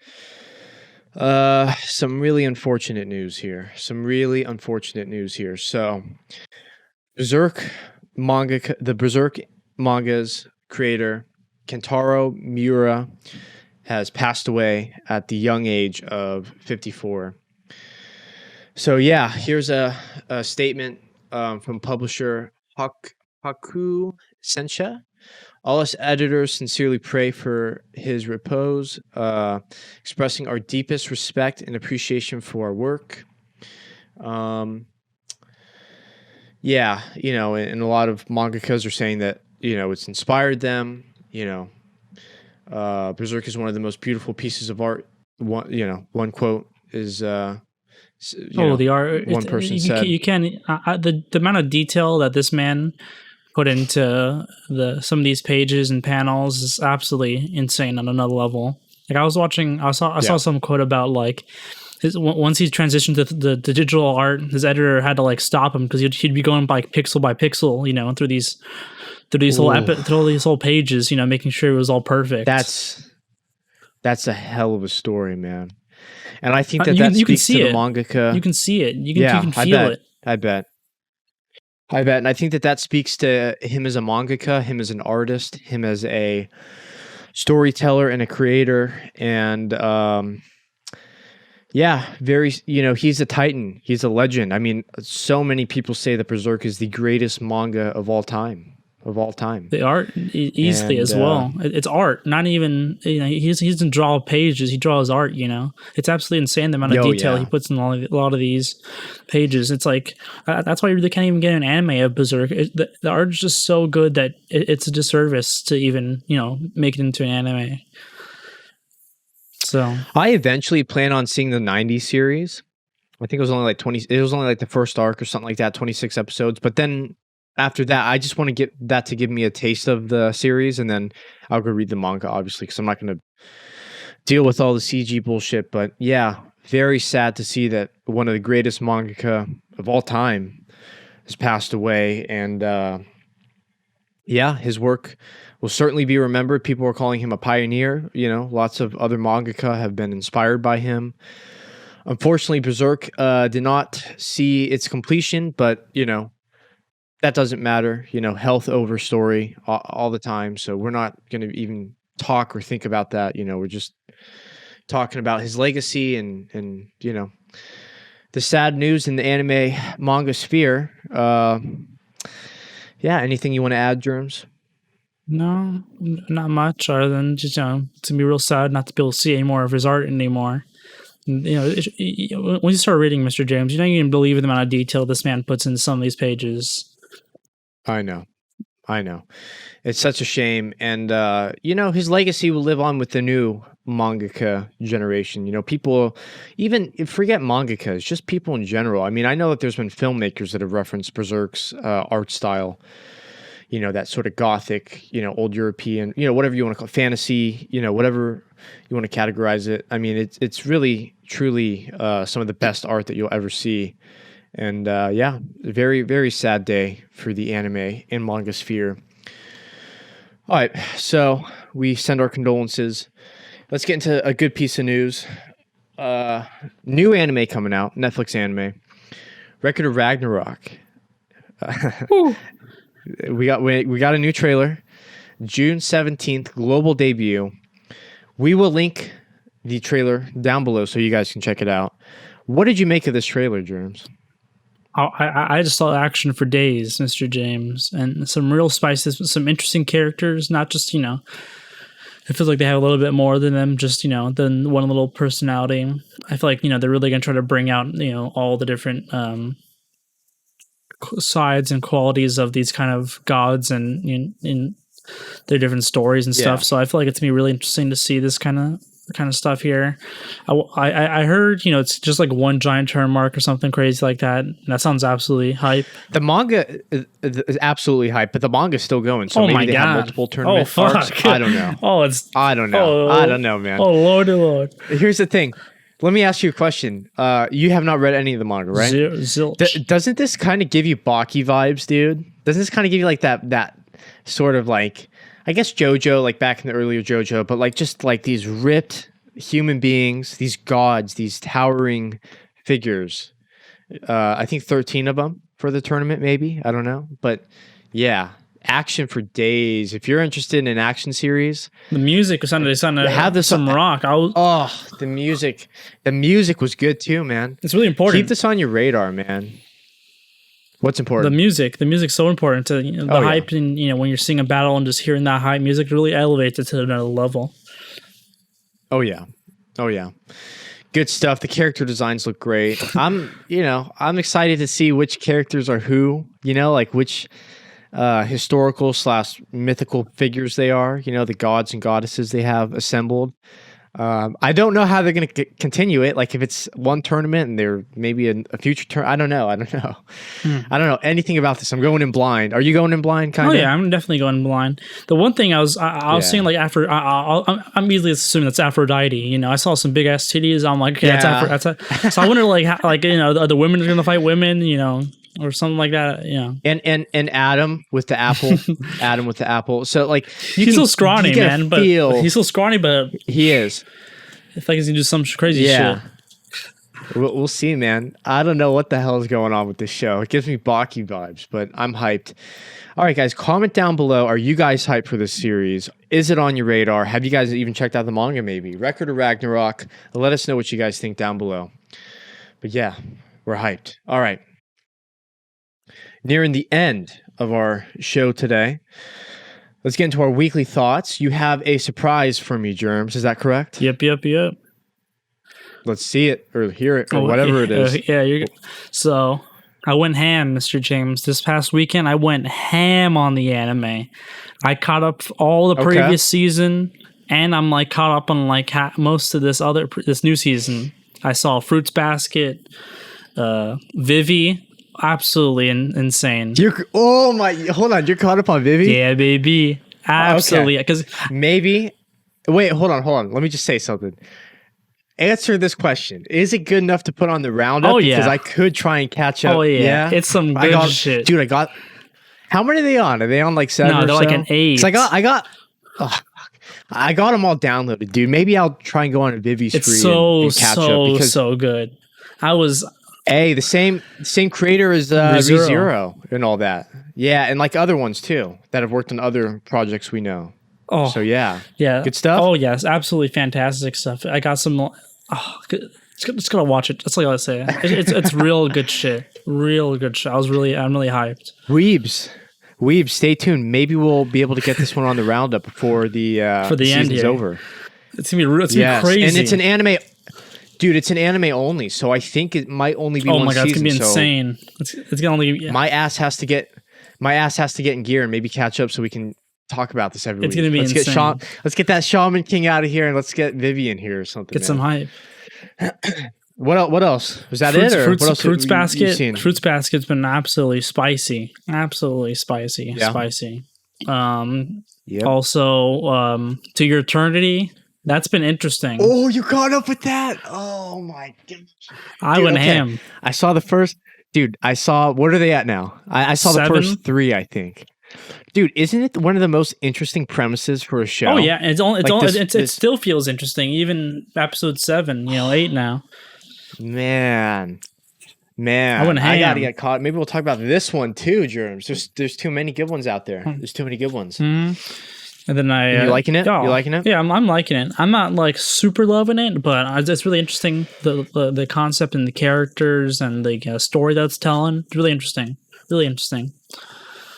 Some really unfortunate news here. So, the Berserk manga's creator, Kentaro Miura, has passed away at the young age of 54. So yeah, here's a statement from publisher Haku Sensha. All us editors sincerely pray for his repose, expressing our deepest respect and appreciation for our work. Yeah, you know, and a lot of mangakas are saying that, you know, it's inspired them. You know, Berserk is one of the most beautiful pieces of art. One quote is, the art. One person said, "You can the amount of detail that this man put into some of these pages and panels is absolutely insane on another level." Like I saw some quote about like once he transitioned to the digital art, his editor had to like stop him because he'd be going by pixel, you know, through these whole pages, you know, making sure it was all perfect. That's a hell of a story, man. And I think that speaks to the mangaka. You can see it. You can feel it. I bet. And I think that speaks to him as a mangaka, him as an artist, him as a storyteller and a creator. And Yeah, very. He's a titan. He's a legend. I mean, so many people say that Berserk is the greatest manga of all time. Of all time. The art easily as well. It's art, not even he doesn't draw pages. He draws art. It's absolutely insane the amount of detail he puts in a lot of these pages. It's like that's why you really can't even get an anime of Berserk. The art is just so good that it's a disservice to even make it into an anime. So I eventually plan on seeing the '90s series. I think it was only like 20. It was only like the first arc or something like that, 26 episodes. But then after that, I just want to get that to give me a taste of the series, and then I'll go read the manga, obviously, because I'm not going to deal with all the CG bullshit. But yeah, very sad to see that one of the greatest mangaka of all time has passed away. And yeah, his work will certainly be remembered. People are calling him a pioneer. Lots of other mangaka have been inspired by him. Unfortunately, Berserk did not see its completion, but that doesn't matter, health over story all the time. So we're not going to even talk or think about that. We're just talking about his legacy and the sad news in the anime manga sphere. Yeah. Anything you want to add, Germs? No, not much other than just, to be real sad not to be able to see any more of his art anymore. When you start reading Mr. James, you don't even believe the amount of detail this man puts into some of these pages. I know. It's such a shame. And, his legacy will live on with the new mangaka generation. People, even forget mangakas, just people in general. I mean, I know that there's been filmmakers that have referenced Berserk's art style, that sort of gothic, old European, whatever you want to call it, fantasy, whatever you want to categorize it. I mean, it's really, truly some of the best art that you'll ever see. And yeah, very, very sad day for the anime and manga sphere. All right, so we send our condolences. Let's get into a good piece of news. New anime coming out, Netflix anime. Record of Ragnarok. We got a new trailer. June 17th, global debut. We will link the trailer down below so you guys can check it out. What did you make of this trailer, Germs? I just saw action for days, Mr. James, and some real spices, some interesting characters, not just, it feels like they have a little bit more than them, just, than one little personality. I feel like, they're really going to try to bring out, all the different sides and qualities of these kind of gods and in their different stories and stuff. So I feel like it's going to be really interesting to see this kind of stuff here. I heard it's just like one giant turn mark or something crazy like that. That sounds absolutely hype. The manga is absolutely hype, but the manga's still going. So maybe they have multiple tournament arcs. I don't know. I don't know. I don't know, man. Oh Lord. Here's the thing. Let me ask you a question. You have not read any of the manga, right? Zilch. Doesn't this kind of give you Baki vibes, dude? Doesn't this kind of give you like that sort of like, I guess JoJo, like back in the earlier JoJo, but like just like these ripped human beings, these gods, these towering figures. I think 13 of them for the tournament, maybe. I don't know. But yeah, action for days. If you're interested in an action series. The music sounded some rock. The music. The music was good too, man. It's really important. Keep this on your radar, man. What's important? The music's so important to the hype, and when you're seeing a battle and just hearing that hype music really elevates it to another level. Oh yeah. Good stuff. The character designs look great. I'm excited to see which characters are who, like which historical / mythical figures they are, the gods and goddesses they have assembled. I don't know how they're going to continue it. Like if it's one tournament and there maybe a future turn. I don't know. I don't know anything about this. I'm going in blind. Are you going in blind? Kind of. Oh yeah, I'm definitely going in blind. The one thing I was seeing like after I'm easily assuming that's Aphrodite. I saw some big ass titties. I'm like, okay, that's so I wonder like how, like the women are going to fight women. Or something like that, And Adam with the apple. So like he's so scrawny, man. But he's so scrawny, but he is. It's like he's gonna do some crazy shit. We'll see, man. I don't know what the hell is going on with this show. It gives me Baki vibes, but I'm hyped. All right, guys, comment down below. Are you guys hyped for this series? Is it on your radar? Have you guys even checked out the manga maybe? Record of Ragnarok? Let us know what you guys think down below. But yeah, we're hyped. All right. Nearing the end of our show today. Let's get into our weekly thoughts. You have a surprise for me, Germs. Is that correct? Yep. Let's see it or hear it or whatever it is. So I went ham, Mr. James. This past weekend, I went ham on the anime. I caught up all the previous season, and I'm like caught up on like most of this new season. I saw Fruits Basket, Vivi, absolutely insane. Hold on, you're caught up on Vivi? Yeah, baby, absolutely. Because maybe. Wait, hold on. Let me just say something. Answer this question. Is it good enough to put on the roundup? Oh, yeah. Because I could try and catch up. Oh, yeah. It's some good shit. Dude, I got... How many are they on? Are they on like 7 or so? No, they're like an 8. I got them all downloaded, dude. Maybe I'll try and go on a Vivi screen and catch up. Because so good. the same creator as ReZero and all that. Yeah, and like other ones too that have worked on other projects we know. Oh, so yeah, good stuff. Oh yes, absolutely fantastic stuff. I got some. Just gotta watch it. That's all I gotta say. It's real good shit. Real good shit. I'm really hyped. Weebs, stay tuned. Maybe we'll be able to get this one on the roundup before the season's end over. It's gonna be crazy. And it's an anime. Dude, it's an anime only, so I think it might only be one season. Oh my god, it's gonna be insane. It's gonna only. Yeah. My ass has to get in gear and maybe catch up so we can talk about this every week. It's gonna be insane. Let's get that Shaman King out of here and let's get Vivian here or something. Get some hype. What else? Was that it? Or what else Fruits Basket. Fruits Basket's been absolutely spicy. Absolutely spicy. Yeah. Spicy. Also, To Your Eternity. That's been interesting. Oh, you caught up with that? Oh my god! I went ham. I saw the first. Dude, what are they at now? I saw 7? The first 3, I think. Dude, isn't it one of the most interesting premises for a show? Oh yeah, it still feels interesting, even episode 7. 8 now. Man, I gotta get caught. Maybe we'll talk about this one too, Germs. There's too many good ones out there. There's too many good ones. Mm-hmm. And then you liking it? You liking it? Yeah, I'm liking it. I'm not like super loving it, but it's really interesting. The concept and the characters and the story that's telling. It's really interesting. Really interesting.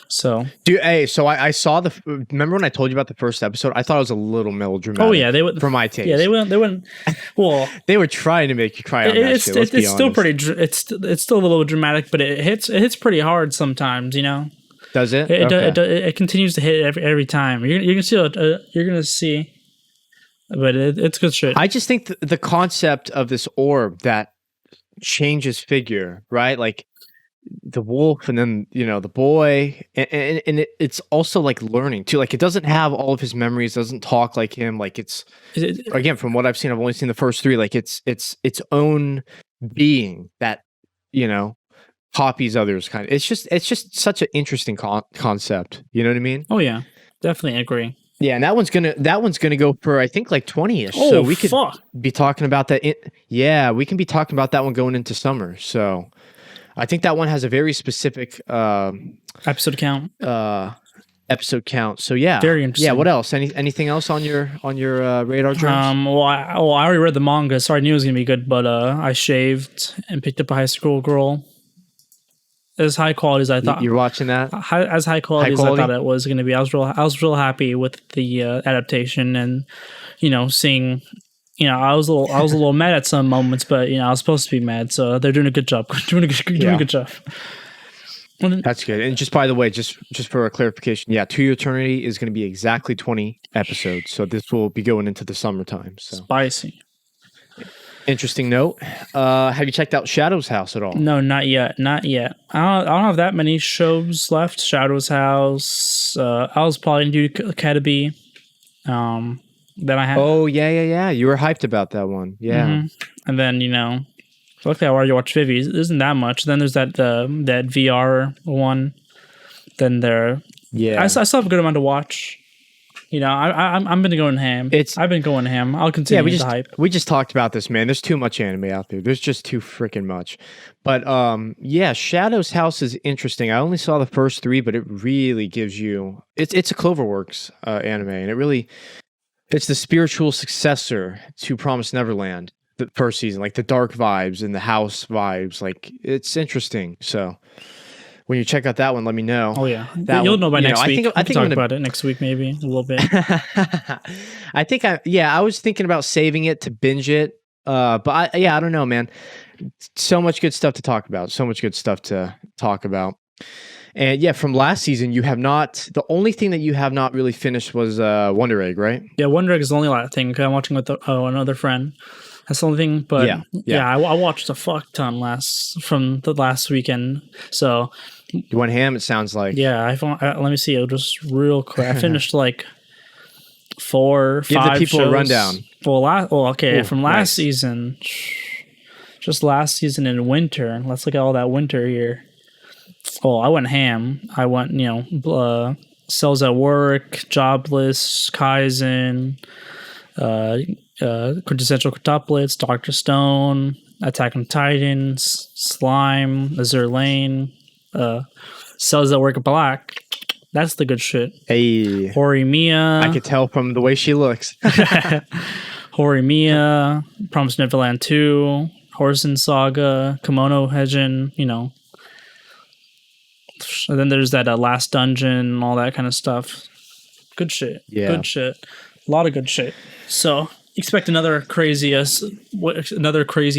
So, dude, I saw remember when I told you about the first episode? I thought it was a little melodramatic. Oh yeah, for my taste. Yeah, they wouldn't. Well, they were trying to make you cry on that shit. It's still pretty. It's still a little dramatic, but it hits pretty hard sometimes. Does it? It continues to hit every time. You're gonna see, but it's good shit. I just think the concept of this orb that changes figure, right? Like the wolf, and then the boy, and it's also like learning too. Like it doesn't have all of his memories, doesn't talk like him. Like again, from what I've seen, I've only seen the first 3. Like it's its own being that copies others kind of. It's just such an interesting concept. You know what I mean? Oh yeah, definitely agree. Yeah, and that one's gonna go for I think like 20ish. Oh, so we could be talking about that. We can be talking about that one going into summer. So I think that one has a very specific episode count. Episode count. So yeah, very interesting. Yeah. What else? Anything else on your radar? James? Well, I already read the manga, so I knew it was gonna be good. But I shaved and picked up a high school girl. As high quality as I thought. You're watching that? As high quality as I thought it was going to be. I was real happy with the adaptation, and seeing. I was a little mad at some moments, but I was supposed to be mad. So they're doing a good job. doing a good job. That's good. And just by the way, just for a clarification, To Your Eternity is going to be exactly 20 episodes. So this will be going into the summertime. So spicy. Interesting note. Have you checked out Shadow's House at all? No, not yet. I don't have that many shows left. Shadow's House. I was probably gonna do Academy. Then I had. Oh yeah. You were hyped about that one. Yeah. Mm-hmm. And then luckily I already watched Vivi. It isn't that much. Then there's that VR one. Then there. Yeah. I still have a good amount to watch. I've been going ham. I've been going ham. I'll continue the hype. We just talked about this, man. There's too much anime out there. There's just too freaking much. But Shadow's House is interesting. I only saw the first 3, but it really gives you. It's a Cloverworks anime, and it's the spiritual successor to Promised Neverland. The first season, like the dark vibes and the house vibes, like it's interesting. So. When you check out that one, let me know. Oh yeah, you'll know by next week. I think talk about it next week, maybe a little bit. I was thinking about saving it to binge it, but I don't know, man. So much good stuff to talk about. And from last season, you have not. The only thing that you have not really finished was Wonder Egg, right? Yeah, Wonder Egg is the only thing. I'm watching with another friend. That's the only thing. But I watched a fuck ton from the last weekend. So. You went ham, it sounds like. Yeah, let me see. Just real quick. I finished like 4, 5 Give the people shows. a rundown. From last season. Just last season in winter. Let's look at all that winter here. I went ham. I went, Cells at Work, Jobless, Kaizen, Quintessential Quintuplets, Dr. Stone, Attack on Titans, Slime, Azure Lane, Cells That Work Black. That's the good shit. Hey. Horimiya. I could tell from the way she looks. Horimiya, Promised Neverland 2, Horizon Saga, Kimono Heijin, And then there's that Last Dungeon, all that kind of stuff. Good shit. Yeah. Good shit. A lot of good shit. So expect another crazy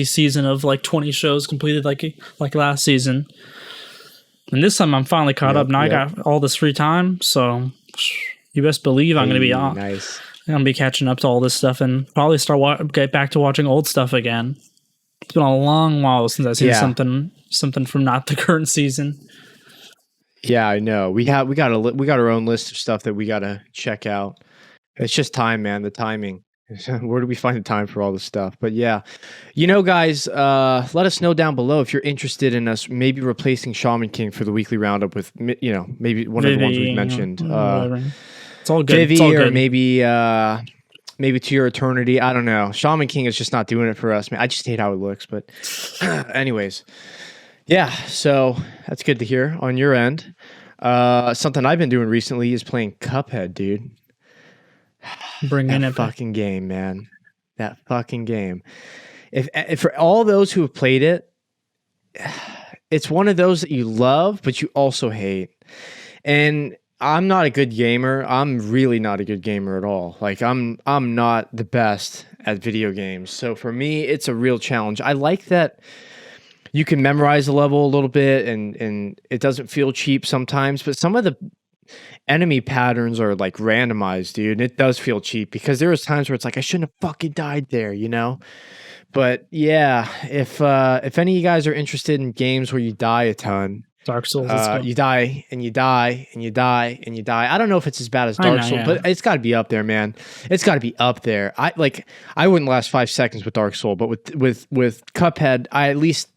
season of like 20 shows completed like last season. And this time I'm finally caught up. Now I got all this free time, so you best believe I'm going to be on. Nice. I'm going to be catching up to all this stuff and probably get back to watching old stuff again. It's been a long while since I've seen something from not the current season. Yeah, I know. We got our own list of stuff that we got to check out. It's just time, man. The timing. Where do we find the time for all this stuff? But yeah, guys, let us know down below if you're interested in us maybe replacing Shaman King for the weekly roundup with, maybe one of the ones we've mentioned. It's all good. Vivi, it's all good. Or maybe To Your Eternity. I don't know. Shaman King is just not doing it for us, man. I just hate how it looks. But anyways, yeah. So that's good to hear on your end. Something I've been doing recently is playing Cuphead, dude. That fucking game, man. That fucking game. If for all those who have played it, it's one of those that you love, but you also hate. And I'm not a good gamer. I'm really not a good gamer at all. Like I'm not the best at video games. So for me, it's a real challenge. I like that you can memorize the level a little bit and it doesn't feel cheap sometimes, but some of the enemy patterns are like randomized, dude. And it does feel cheap because there was times where it's like I shouldn't have fucking died there, But yeah, if any of you guys are interested in games where you die a ton, Dark Souls, you die and you die and you die and you die. I don't know if it's as bad as Dark Souls, but it's got to be up there, man. It's got to be up there. I wouldn't last 5 seconds with Dark Souls, but with Cuphead, I at least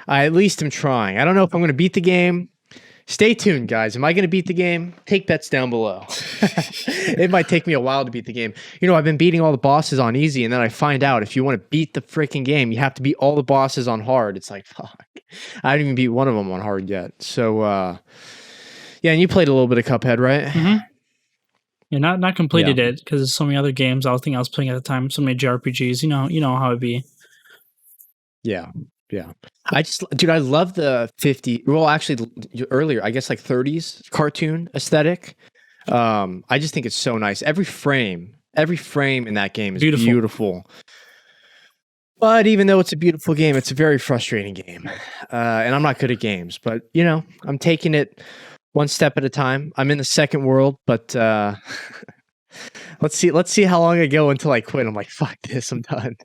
am trying. I don't know if I'm going to beat the game. Stay tuned, guys. Am I going to beat the game? Take bets down below. It might take me a while to beat the game. I've been beating all the bosses on easy, and then I find out if you want to beat the freaking game, you have to beat all the bosses on hard. It's like, fuck. I haven't even beat one of them on hard yet. So, yeah, and you played a little bit of Cuphead, right? Mm-hmm. Yeah, not completed it because there's so many other games I was playing at the time, so many JRPGs. You know how it be. Yeah. Yeah. I love the 50, well, actually earlier, I guess like 30s cartoon aesthetic. I just think it's so nice. Every frame in that game is beautiful. But even though it's a beautiful game, it's a very frustrating game. And I'm not good at games, but I'm taking it one step at a time. I'm in the second world, but let's see how long I go until I quit. I'm like, fuck this, I'm done.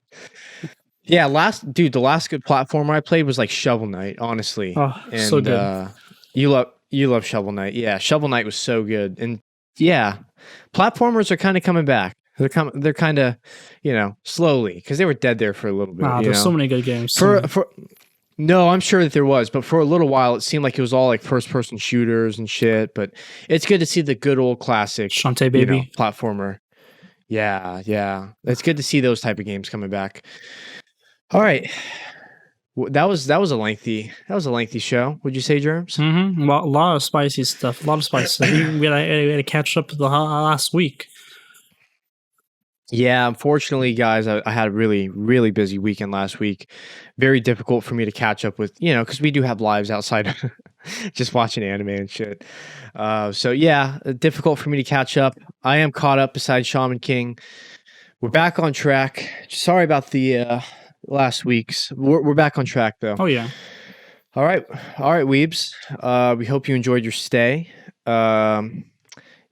Yeah, the last good platformer I played was like Shovel Knight, honestly. Oh, and, so good. You love Shovel Knight. Yeah, Shovel Knight was so good. And yeah, platformers are kind of coming back. They're kind of, slowly, because they were dead there for a little bit. There's so many good games. No, I'm sure that there was, but for a little while it seemed like it was all like first person shooters and shit. But it's good to see the good old classic Shantae baby platformer. Yeah, yeah. It's good to see those type of games coming back. All right. That was a lengthy show. Would you say, Germs? Mm-hmm. A lot of spicy stuff. A lot of spicy stuff. We had to catch up the last week. Yeah, unfortunately, guys, I had a really, really busy weekend last week. Very difficult for me to catch up with, because we do have lives outside of just watching anime and shit. So yeah, difficult for me to catch up. I am caught up besides Shaman King. We're back on track. Sorry about the last weeks. We're back on track though. Oh yeah. All right, weebs. We hope you enjoyed your stay.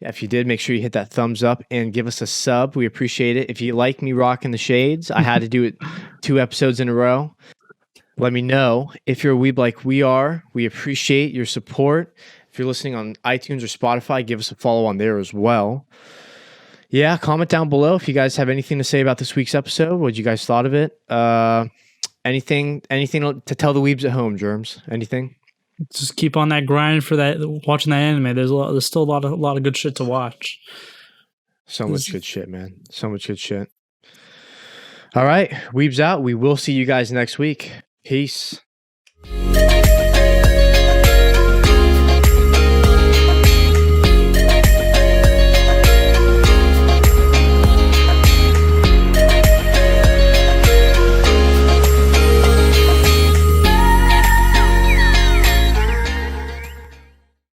If you did, make sure you hit that thumbs up and give us a sub. We appreciate it. If you like me rocking the shades, I had to do it 2 episodes in a row. Let me know. If you're a weeb like we are, we appreciate your support. If you're listening on iTunes or Spotify, give us a follow on there as well. Yeah, comment down below if you guys have anything to say about this week's episode. What you guys thought of it? Anything to tell the weebs at home, Germs? Anything? Just keep on that grind for that, watching that anime. There's still a lot of good shit to watch. So much good shit, man. So much good shit. All right, weebs out. We will see you guys next week. Peace.